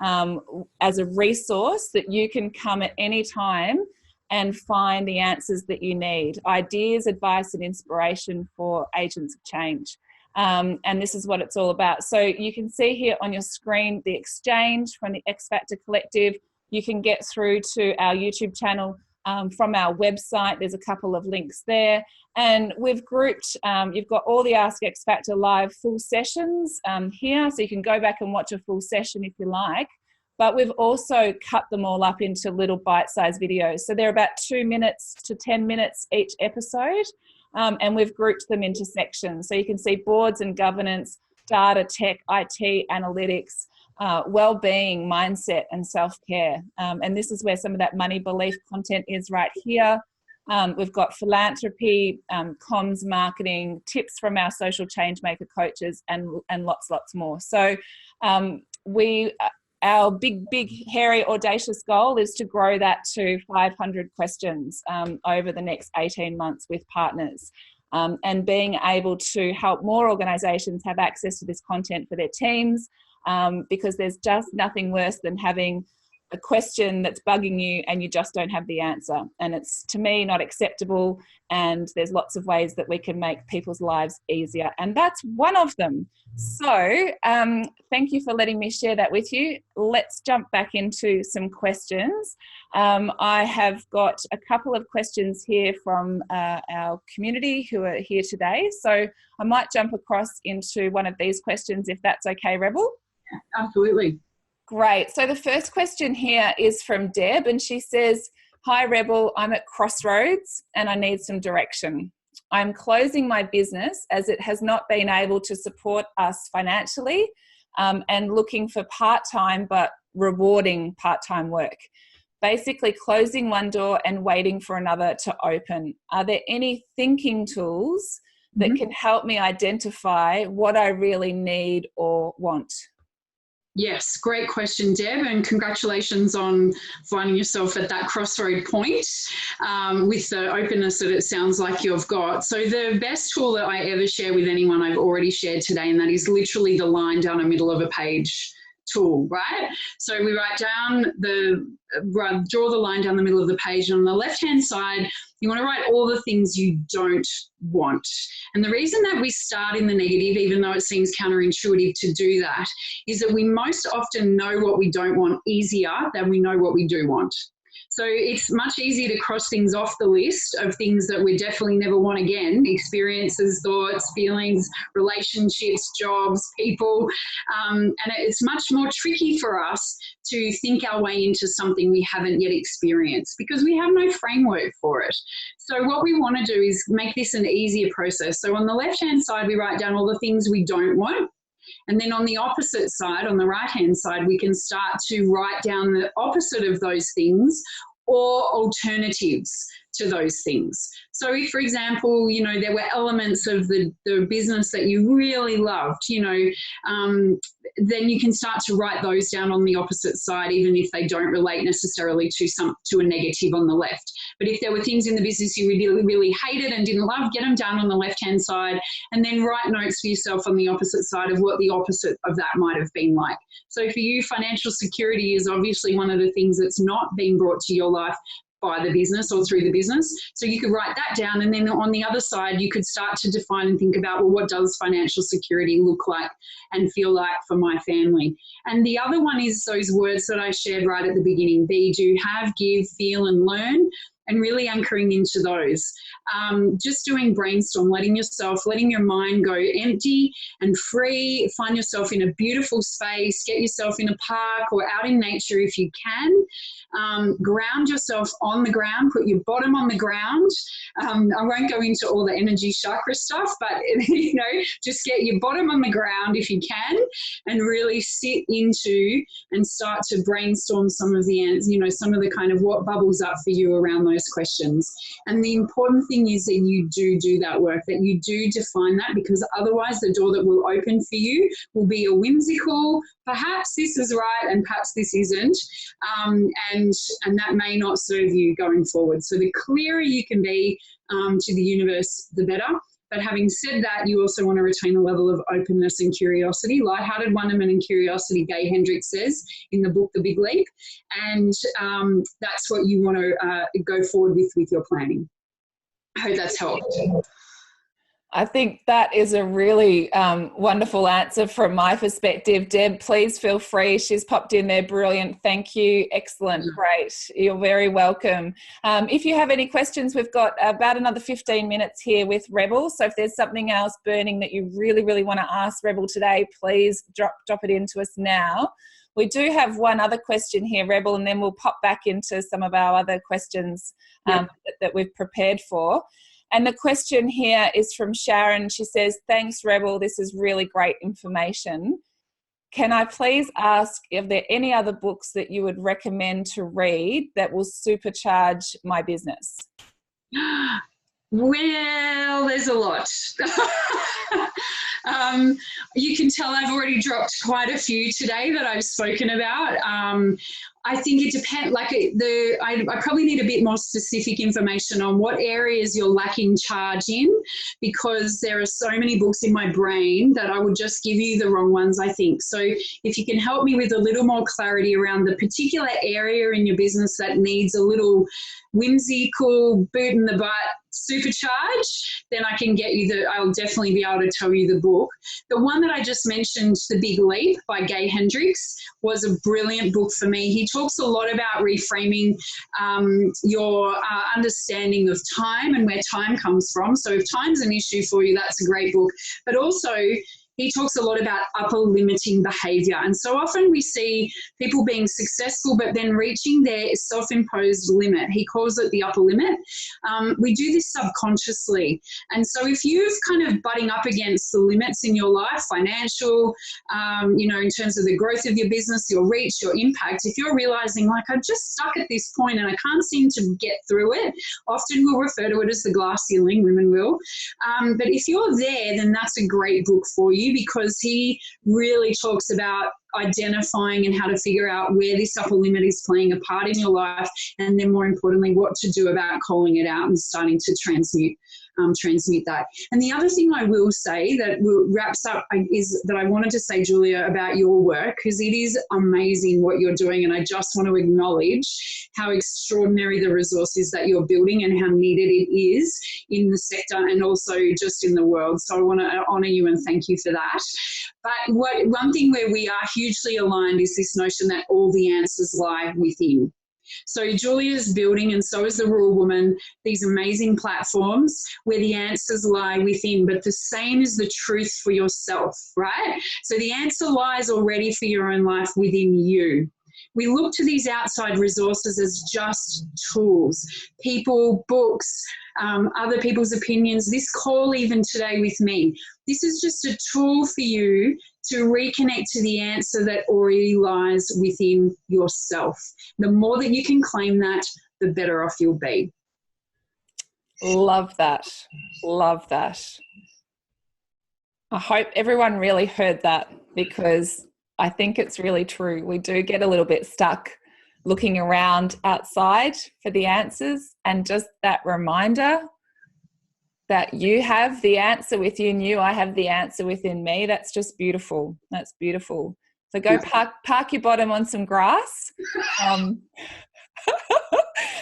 as a resource that you can come at any time and find the answers that you need, ideas, advice and inspiration for agents of change. And this is what it's all about. So you can see here on your screen the exchange from the X Factor Collective. You can get through to our YouTube channel from our website. There's a couple of links there. And we've grouped, you've got all the Ask X Factor Live full sessions here, so you can go back and watch a full session if you like. But we've also cut them all up into little bite-sized videos. So they're about 2 minutes to 10 minutes each episode. And we've grouped them into sections. So you can see boards and governance, data, tech, IT, analytics, well-being, mindset, and self-care. And this is where some of that money belief content is right here. We've got philanthropy, comms, marketing, tips from our social change maker coaches, and lots more. So our big, hairy, audacious goal is to grow that to 500 questions over the next 18 months with partners, and being able to help more organisations have access to this content for their teams, because there's just nothing worse than having a question that's bugging you and you just don't have the answer. And it's, to me, not acceptable. And there's lots of ways that we can make people's lives easier. And that's one of them. So thank you for letting me share that with you. Let's jump back into some questions. I have got a couple of questions here from our community who are here today. So I might jump across into one of these questions if that's okay, Rebel. Absolutely. Great. So the first question here is from Deb, and she says, "Hi Rebel, I'm at crossroads and I need some direction. I'm closing my business as it has not been able to support us financially, and looking for part-time but rewarding part-time work. Basically closing one door and waiting for another to open. Are there any thinking tools that can help me identify what I really need or want?" Yes, great question, Deb, and congratulations on finding yourself at that crossroad point with the openness that it sounds like you've got. So the best tool that I ever share with anyone I've already shared today, and that is literally the line down the middle of a page tool, right? So we draw the line down the middle of the page, and on the left-hand side, you want to write all the things you don't want. And the reason that we start in the negative, even though it seems counterintuitive to do that, is that we most often know what we don't want easier than we know what we do want. So it's much easier to cross things off the list of things that we definitely never want again: experiences, thoughts, feelings, relationships, jobs, people. And it's much more tricky for us to think our way into something we haven't yet experienced because we have no framework for it. So what we want to do is make this an easier process. So on the left-hand side, we write down all the things we don't want. And then on the opposite side, on the right-hand side, we can start to write down the opposite of those things or alternatives to those things. So if, for example, you know, there were elements of the business that you really loved, you know, then you can start to write those down on the opposite side, even if they don't relate necessarily to a negative on the left. But if there were things in the business you really, really hated and didn't love, get them down on the left-hand side, and then write notes for yourself on the opposite side of what the opposite of that might have been like. So for you, financial security is obviously one of the things that's not being brought to your life by the business or through the business. So you could write that down, and then on the other side, you could start to define and think about, well, what does financial security look like and feel like for my family? And the other one is those words that I shared right at the beginning: be, do, have, give, feel, and learn. And really anchoring into those. Just doing brainstorm, letting your mind go empty and free, find yourself in a beautiful space, get yourself in a park or out in nature if you can. Ground yourself on the ground, put your bottom on the ground. I won't go into all the energy chakra stuff, but you know, just get your bottom on the ground if you can, and really sit into and start to brainstorm some of the answers, you know, some of the kind of what bubbles up for you around those questions. And the important thing is that you do that work, that you do define that, because otherwise the door that will open for you will be a whimsical, perhaps this is right and perhaps this isn't, and that may not serve you going forward. So the clearer you can be to the universe, the better. But having said that, you also want to retain a level of openness and curiosity, lighthearted wonderment and curiosity, Gay Hendricks says in the book, The Big Leap. And that's what you want to go forward with your planning. I hope that's helped. I think that is a really wonderful answer from my perspective. Deb, please feel free. She's popped in there. Brilliant. Thank you. Excellent. Great. You're very welcome. If you have any questions, we've got about another 15 minutes here with Rebel. So if there's something else burning that you really, really want to ask Rebel today, please drop it into us now. We do have one other question here, Rebel, and then we'll pop back into some of our other questions that we've prepared for. And the question here is from Sharon. She says, "Thanks, Rebel. This is really great information. Can I please ask if there are any other books that you would recommend to read that will supercharge my business?" Well, there's a lot. You can tell I've already dropped quite a few today that I've spoken about. I think it depends. Like I probably need a bit more specific information on what areas you're lacking charge in, because there are so many books in my brain that I would just give you the wrong ones, I think. So if you can help me with a little more clarity around the particular area in your business that needs a little whimsical boot in the butt supercharge, then I can get you I'll definitely be able to tell you the book. The one that I just mentioned, The Big Leap by Gay Hendricks, was a brilliant book for me. He talks a lot about reframing your understanding of time and where time comes from. So if time's an issue for you, that's a great book. But also, he talks a lot about upper limiting behavior. And so often we see people being successful, but then reaching their self-imposed limit. He calls it the upper limit. We do this subconsciously. And so if you've kind of butting up against the limits in your life, financial, in terms of the growth of your business, your reach, your impact, if you're realizing like, I'm just stuck at this point and I can't seem to get through it, often we'll refer to it as the glass ceiling, women will. But if you're there, then that's a great book for you, because he really talks about identifying and how to figure out where this upper limit is playing a part in your life, and then more importantly, what to do about calling it out and starting to transmute that. And the other thing I will say that wraps up is that I wanted to say, Julia, about your work, because it is amazing what you're doing, and I just want to acknowledge how extraordinary the resource is that you're building and how needed it is in the sector and also just in the world. So I want to honour you and thank you for that. But one thing where we are hugely aligned is this notion that all the answers lie within. So Julia's building, and so is the Rural Woman, these amazing platforms where the answers lie within, but the same is the truth for yourself, right? So the answer lies already for your own life within you. We look to these outside resources as just tools, people, books, other people's opinions, this call even today with me. This is just a tool for you to reconnect to the answer that already lies within yourself. The more that you can claim that, the better off you'll be. Love that. Love that. I hope everyone really heard that, because I think it's really true. We do get a little bit stuck looking around outside for the answers, and just that reminder that you have the answer within you. I have the answer within me. That's just beautiful. That's beautiful. So go park your bottom on some grass.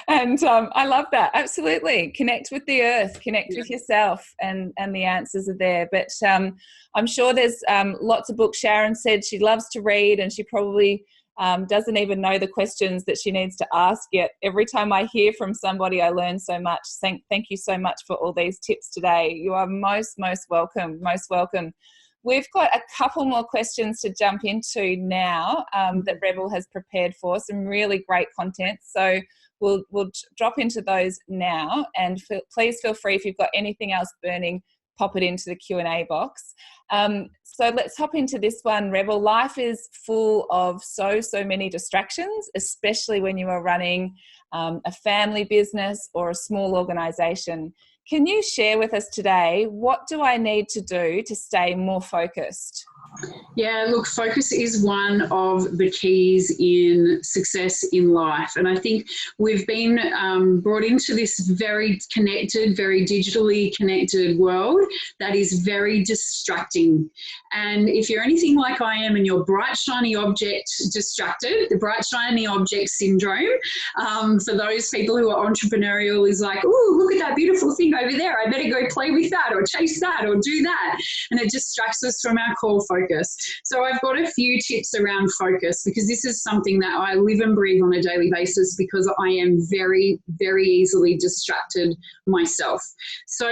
And I love that. Absolutely. Connect with the earth, connect with yourself, and the answers are there. But I'm sure there's lots of books. Sharon said she loves to read, and she probably doesn't even know the questions that she needs to ask yet. Every time I hear from somebody, I learn so much. Thank you so much for all these tips today. You are most welcome, most welcome. We've got a couple more questions to jump into now that Rebel has prepared for, some really great content. So we'll drop into those now, and please feel free, if you've got anything else burning, pop it into the Q&A box. So let's hop into this one, Rebel. Life is full of so many distractions, especially when you are running a family business or a small organisation. Can you share with us today, what do I need to do to stay more focused? Yeah, look, focus is one of the keys in success in life. And I think we've been brought into this very connected, very digitally connected world that is very distracting. And if you're anything like I am and you're bright, shiny object distracted, the bright, shiny object syndrome, for those people who are entrepreneurial, is like, oh, look at that beautiful thing over there. I better go play with that or chase that or do that. And it distracts us from our core focus. So I've got a few tips around focus, because this is something that I live and breathe on a daily basis, because I am very, very easily distracted myself. So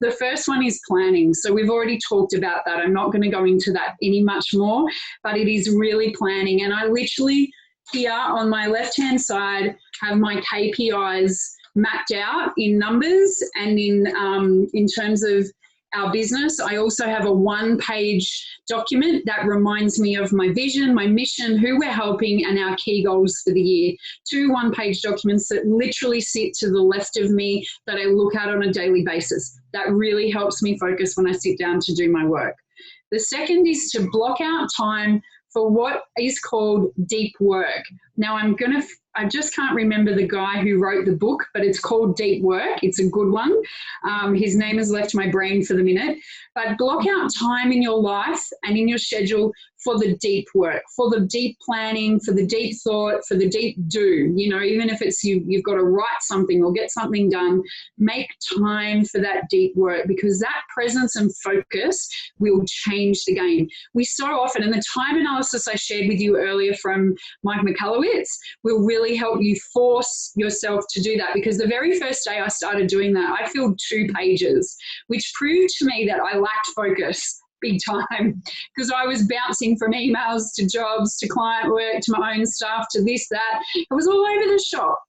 the first one is planning. So we've already talked about that. I'm not going to go into that any much more, but it is really planning. And I literally here on my left-hand side have my KPIs mapped out in numbers and in terms of our business. I also have a one-page document that reminds me of my vision, my mission, who we're helping, and our key goals for the year. 2 one-page documents that literally sit to the left of me that I look at on a daily basis. That really helps me focus when I sit down to do my work. The second is to block out time for what is called deep work. Now I just can't remember the guy who wrote the book, but it's called Deep Work. It's a good one. His name has left my brain for the minute, but block out time in your life and in your schedule for the deep work, for the deep planning, for the deep thought, for the deep do. You know, even if it's you've got to write something or get something done, make time for that deep work, because that presence and focus will change the game. We so often, and the time analysis I shared with you earlier from Mike McCallowitz will really help you force yourself to do that, because the very first day I started doing that, I filled 2 pages, which proved to me that I lacked focus big time, because I was bouncing from emails to jobs to client work to my own stuff to this, that. It was all over the shop.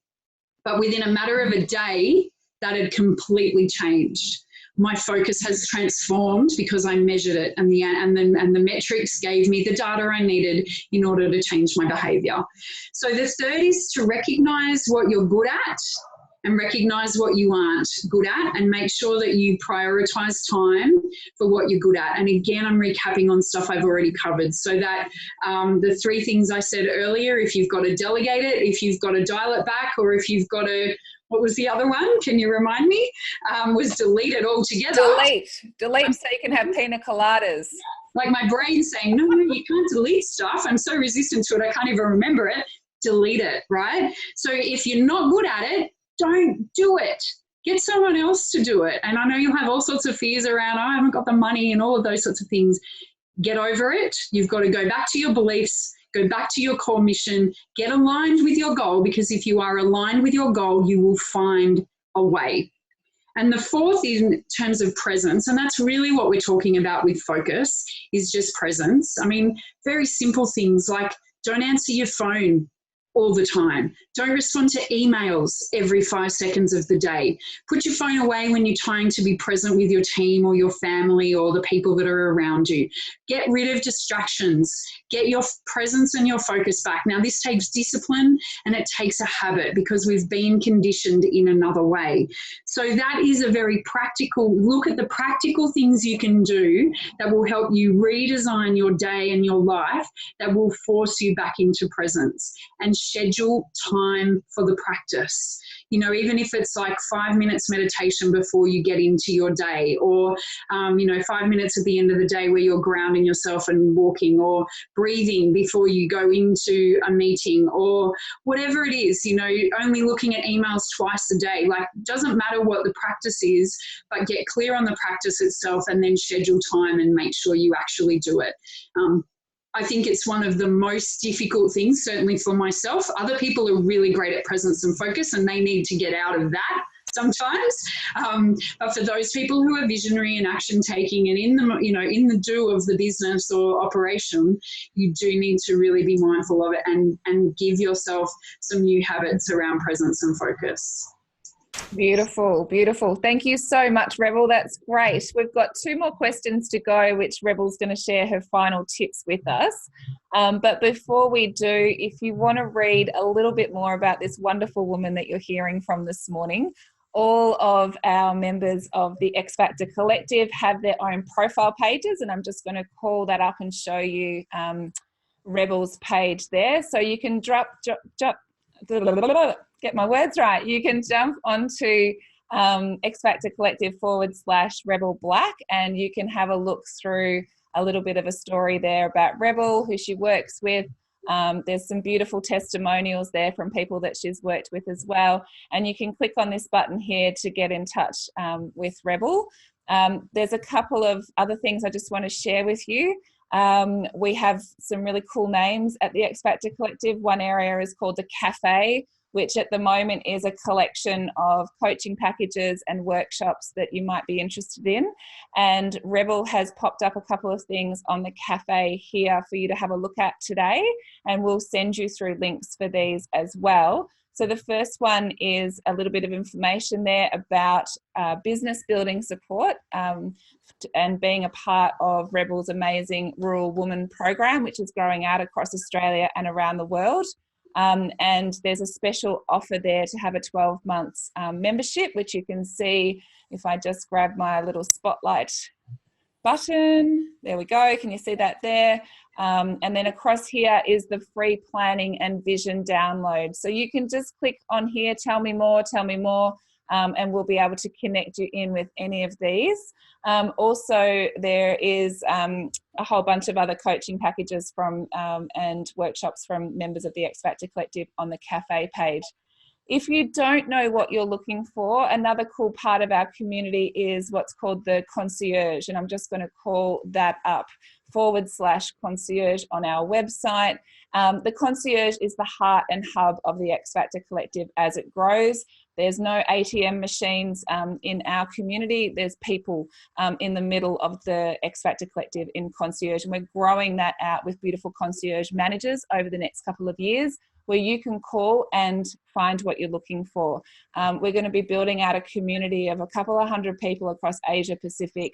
But within a matter of a day, that had completely changed. My focus has transformed because I measured it, and the metrics gave me the data I needed in order to change my behavior. So the third is to recognize what you're good at and recognize what you aren't good at, and make sure that you prioritize time for what you're good at. And again, I'm recapping on stuff I've already covered. So that the 3 things I said earlier, if you've got to delegate it, if you've got to dial it back, or if you've got to, what was the other one? Can you remind me? Was delete it altogether. Delete so you can have pina coladas. Like my brain saying, no, you can't delete stuff. I'm so resistant to it, I can't even remember it. Delete it, right? So if you're not good at it, don't do it. Get someone else to do it. And I know you'll have all sorts of fears around, I haven't got the money and all of those sorts of things. Get over it. You've got to go back to your beliefs, go back to your core mission, get aligned with your goal, because if you are aligned with your goal, you will find a way. And the 4th in terms of presence, and that's really what we're talking about with focus, is just presence. I mean, very simple things like don't answer your phone all the time. Don't respond to emails every 5 seconds of the day. Put your phone away when you're trying to be present with your team or your family or the people that are around you. Get rid of distractions. Get your presence and your focus back. Now, this takes discipline and it takes a habit, because we've been conditioned in another way. So that is a very practical look at the practical things you can do that will help you redesign your day and your life, that will force you back into presence. And schedule time for the practice. You know, even if it's like 5 minutes meditation before you get into your day, or, 5 minutes at the end of the day where you're grounding yourself and walking, or breathing before you go into a meeting, or whatever it is, only looking at emails twice a day. Like, doesn't matter what the practice is, but get clear on the practice itself and then schedule time and make sure you actually do it. I think it's one of the most difficult things, certainly for myself. Other people are really great at presence and focus, and they need to get out of that sometimes. But for those people who are visionary and action taking and in the do of the business or operation, you do need to really be mindful of it and give yourself some new habits around presence and focus. Beautiful, beautiful. Thank you so much, Rebel. That's great. We've got 2 more questions to go, which Rebel's going to share her final tips with us. But before we do, if you want to read a little bit more about this wonderful woman that you're hearing from this morning, all of our members of the X Factor Collective have their own profile pages, and I'm just going to call that up and show you Rebel's page there. So you can get my words right. You can jump onto X Factor Collective /Rebel Black, and you can have a look through a little bit of a story there about Rebel, who she works with. There's some beautiful testimonials there from people that she's worked with as well. And you can click on this button here to get in touch with Rebel. There's a couple of other things I just want to share with you. We have some really cool names at the X Factor Collective. One area is called the Cafe, which at the moment is a collection of coaching packages and workshops that you might be interested in. And Rebel has popped up a couple of things on the cafe here for you to have a look at today, and we'll send you through links for these as well. So the first one is a little bit of information there about business building support and being a part of Rebel's amazing Rural Woman program, which is growing out across Australia and around the world. And there's a special offer there to have a 12 months membership, which you can see if I just grab my little spotlight button. There we go. Can you see that there? And then across here is the free planning and vision download. So you can just click on here, tell me more, and we'll be able to connect you in with any of these. Also, there is a whole bunch of other coaching packages from and workshops from members of the X Factor Collective on the cafe page. If you don't know what you're looking for, another cool part of our community is what's called the concierge, and I'm just going to call that up, /concierge on our website. The concierge is the heart and hub of the X Factor Collective as it grows. There's no ATM machines in our community. There's people in the middle of the X Factor Collective in concierge, and we're growing that out with beautiful concierge managers over the next couple of years, where you can call and find what you're looking for. We're going to be building out a community of a couple of hundred people across Asia Pacific.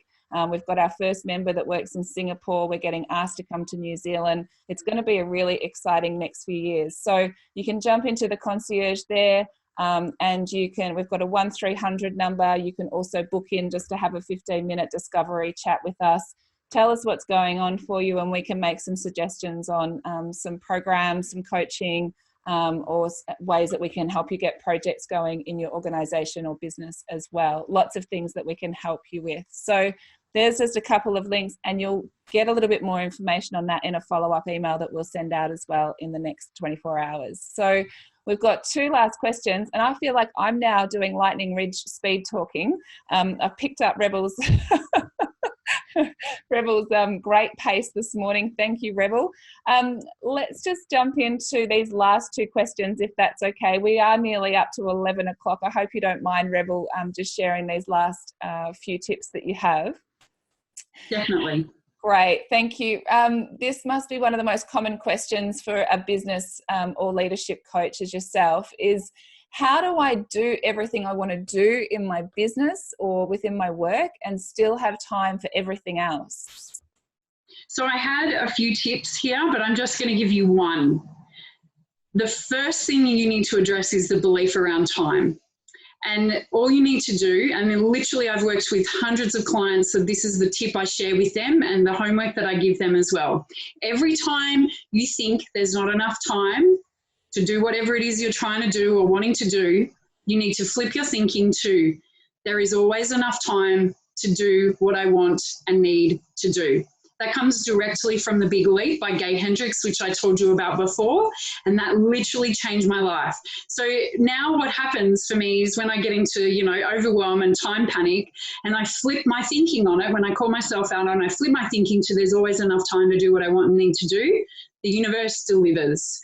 We've got our first member that works in Singapore. We're getting asked to come to New Zealand. It's going to be a really exciting next few years. So you can jump into the concierge there, and we've got a 1300 number. You can also book in just to have a 15-minute discovery chat with us. Tell us what's going on for you, and we can make some suggestions on some programs, some coaching, or ways that we can help you get projects going in your organization or business as well. Lots of things that we can help you with. So there's just a couple of links, and you'll get a little bit more information on that in a follow-up email that we'll send out as well in the next 24 hours. So we've got 2 last questions, and I feel like I'm now doing Lightning Ridge speed talking. I've picked up Rebel's Rebel's great pace this morning. Thank you, Rebel. Let's just jump into these last 2 questions, if that's okay. We are nearly up to 11 o'clock. I hope you don't mind, Rebel, just sharing these last few tips that you have. Definitely. Great, thank you. This must be one of the most common questions for a business or leadership coach as yourself is, how do I do everything I want to do in my business or within my work and still have time for everything else? So I had a few tips here, but I'm just going to give you one. The first thing you need to address is the belief around time. And all you need to do, and literally I've worked with hundreds of clients, so this is the tip I share with them and the homework that I give them as well. Every time you think there's not enough time to do whatever it is you're trying to do or wanting to do, you need to flip your thinking to, there is always enough time to do what I want and need to do. That comes directly from The Big Leap by Gay Hendricks, which I told you about before, and that literally changed my life. So now what happens for me is when I get into, overwhelm and time panic, and I flip my thinking on it, when I call myself out and I flip my thinking to there's always enough time to do what I want and need to do, the universe delivers.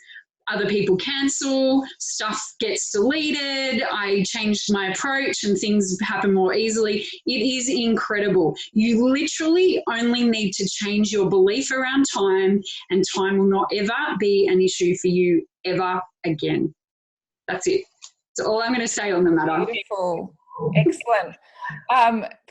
Other people cancel, stuff gets deleted, I changed my approach and things happen more easily. It is incredible. You literally only need to change your belief around time, and time will not ever be an issue for you ever again. That's it. That's all I'm going to say on the matter. Beautiful. Excellent.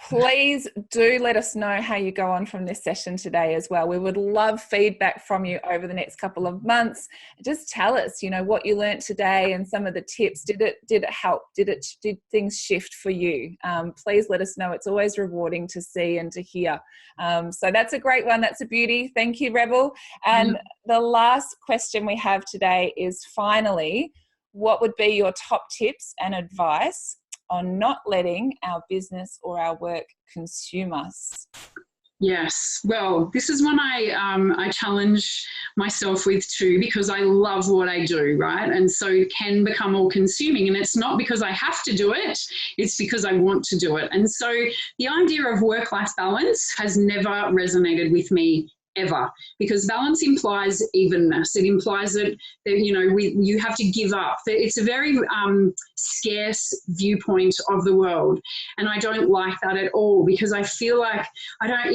Please do let us know how you go on from this session today as well. We would love feedback from you over the next couple of months. Just tell us, what you learned today and some of the tips. Did it help? Did things shift for you? Please let us know. It's always rewarding to see and to hear. So that's a great one. That's a beauty. Thank you, Rebel. And the last question we have today is, finally, what would be your top tips and advice on not letting our business or our work consume us? Yes, well, this is one I challenge myself with too, because I love what I do, right? And so it can become all consuming, and it's not because I have to do it, it's because I want to do it. And so the idea of work-life balance has never resonated with me ever, because balance implies evenness. It implies that you have to give up. It's a very scarce viewpoint of the world, and I don't like that at all, because I feel like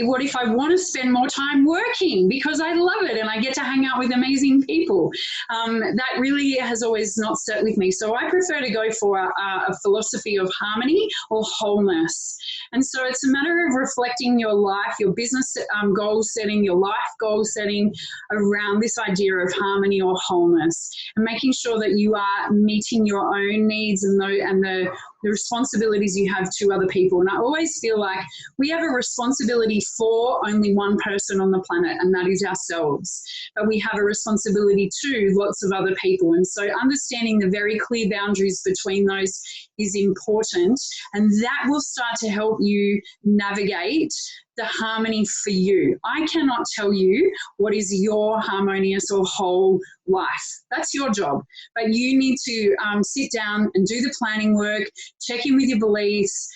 what if I want to spend more time working because I love it and I get to hang out with amazing people? That really has always not set with me. So I prefer to go for a philosophy of harmony or wholeness. And so it's a matter of reflecting your life, your business goal setting, your life goal setting around this idea of harmony or wholeness, and making sure that you are meeting your own needs and the the responsibilities you have to other people. And I always feel like we have a responsibility for only one person on the planet, and that is ourselves. But we have a responsibility to lots of other people. And so understanding the very clear boundaries between those is important. And that will start to help you navigate the harmony for you. I cannot tell you what is your harmonious or whole life. That's your job. But you need to sit down and do the planning work, check in with your beliefs,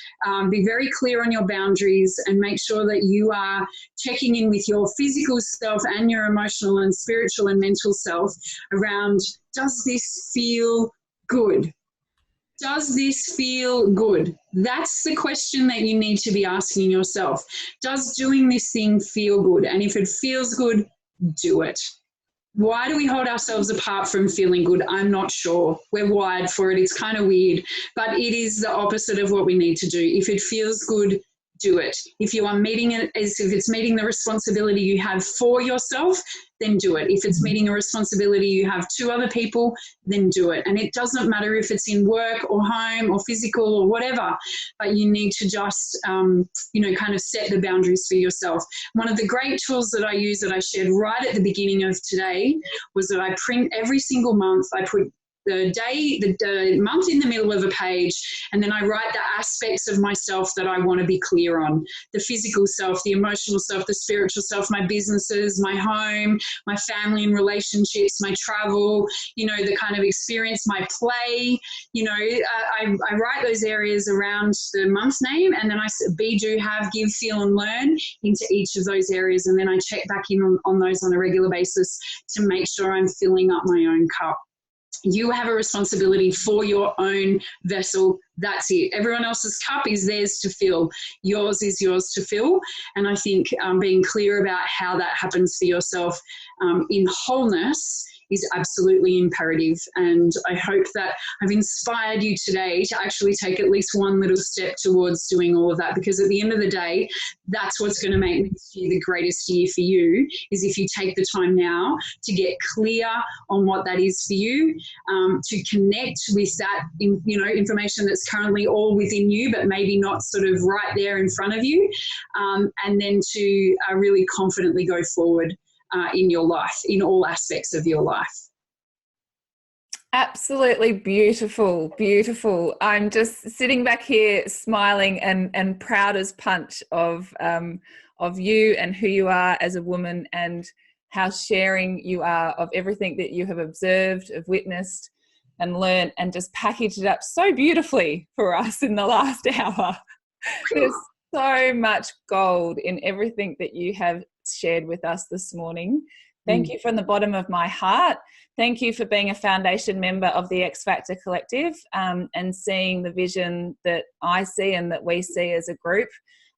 be very clear on your boundaries, and make sure that you are checking in with your physical self and your emotional and spiritual and mental self around, does this feel good? Does this feel good? That's the question that you need to be asking yourself. Does doing this thing feel good? And if it feels good, do it. Why do we hold ourselves apart from feeling good? I'm not sure. We're wired for it. It's kind of weird, but it is the opposite of what we need to do. If it feels good, do it. If you are meeting it, as if it's meeting the responsibility you have for yourself, then do it. If it's meeting a responsibility you have to other people, then do it. And it doesn't matter if it's in work or home or physical or whatever, but you need to just, kind of set the boundaries for yourself. One of the great tools that I use that I shared right at the beginning of today was that I print every single month. I put the day, the month in the middle of a page, and then I write the aspects of myself that I want to be clear on. The physical self, the emotional self, the spiritual self, my businesses, my home, my family and relationships, my travel, the kind of experience, my play, I write those areas around the month name, and then I be, do, have, give, feel and learn into each of those areas, and then I check back in on those on a regular basis to make sure I'm filling up my own cup. You have a responsibility for your own vessel. That's it. Everyone else's cup is theirs to fill. Yours is yours to fill. And I think being clear about how that happens for yourself in wholeness is absolutely imperative. And I hope that I've inspired you today to actually take at least one little step towards doing all of that, because at the end of the day, that's what's going to make next year the greatest year for you, is if you take the time now to get clear on what that is for you, to connect with that, information that's currently all within you, but maybe not sort of right there in front of you, and then to really confidently go forward in your life, in all aspects of your life. Absolutely beautiful, beautiful. I'm just sitting back here smiling and proud as punch of you and who you are as a woman, and how sharing you are of everything that you have observed, have witnessed and learned, and just packaged it up so beautifully for us in the last hour. There's so much gold in everything that you have shared with us this morning. Thank you from the bottom of my heart. Thank you for being a foundation member of the X Factor Collective, and seeing the vision that I see and that we see as a group,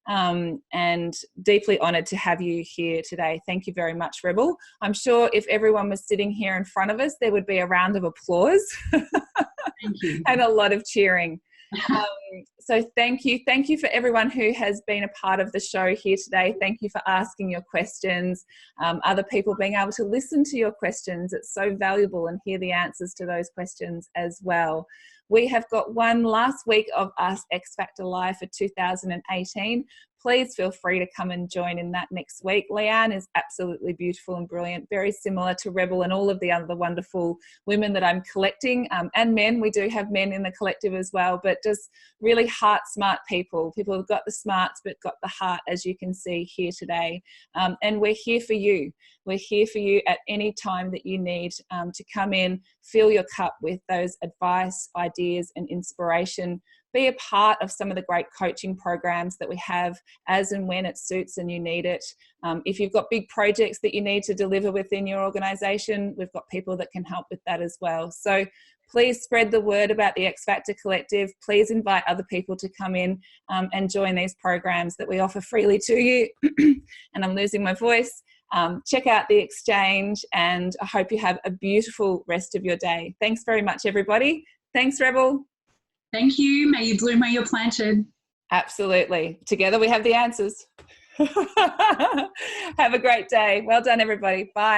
and deeply honoured to have you here today. Thank you very much, Rebel. I'm sure if everyone was sitting here in front of us, there would be a round of applause Thank you. and a lot of cheering. So thank you. Thank you for everyone who has been a part of the show here today. Thank you for asking your questions, other people being able to listen to your questions. It's so valuable, and hear the answers to those questions as well. We have got one last week of us X Factor Live for 2018. Please feel free to come and join in that next week. Leanne is absolutely beautiful and brilliant, very similar to Rebel and all of the other wonderful women that I'm collecting, and men. We do have men in the collective as well, but just really heart smart people who've got the smarts but got the heart, as you can see here today. And we're here for you. We're here for you at any time that you need to come in, fill your cup with those advice, ideas and inspiration. Be a part of some of the great coaching programs that we have as and when it suits and you need it. If you've got big projects that you need to deliver within your organisation, we've got people that can help with that as well. So please spread the word about the X Factor Collective. Please invite other people to come in and join these programs that we offer freely to you. And I'm losing my voice. Check out the exchange, and I hope you have a beautiful rest of your day. Thanks very much, everybody. Thanks, Rebel. Thank you. May you bloom where you're planted. Absolutely. Together we have the answers. Have a great day. Well done, everybody. Bye.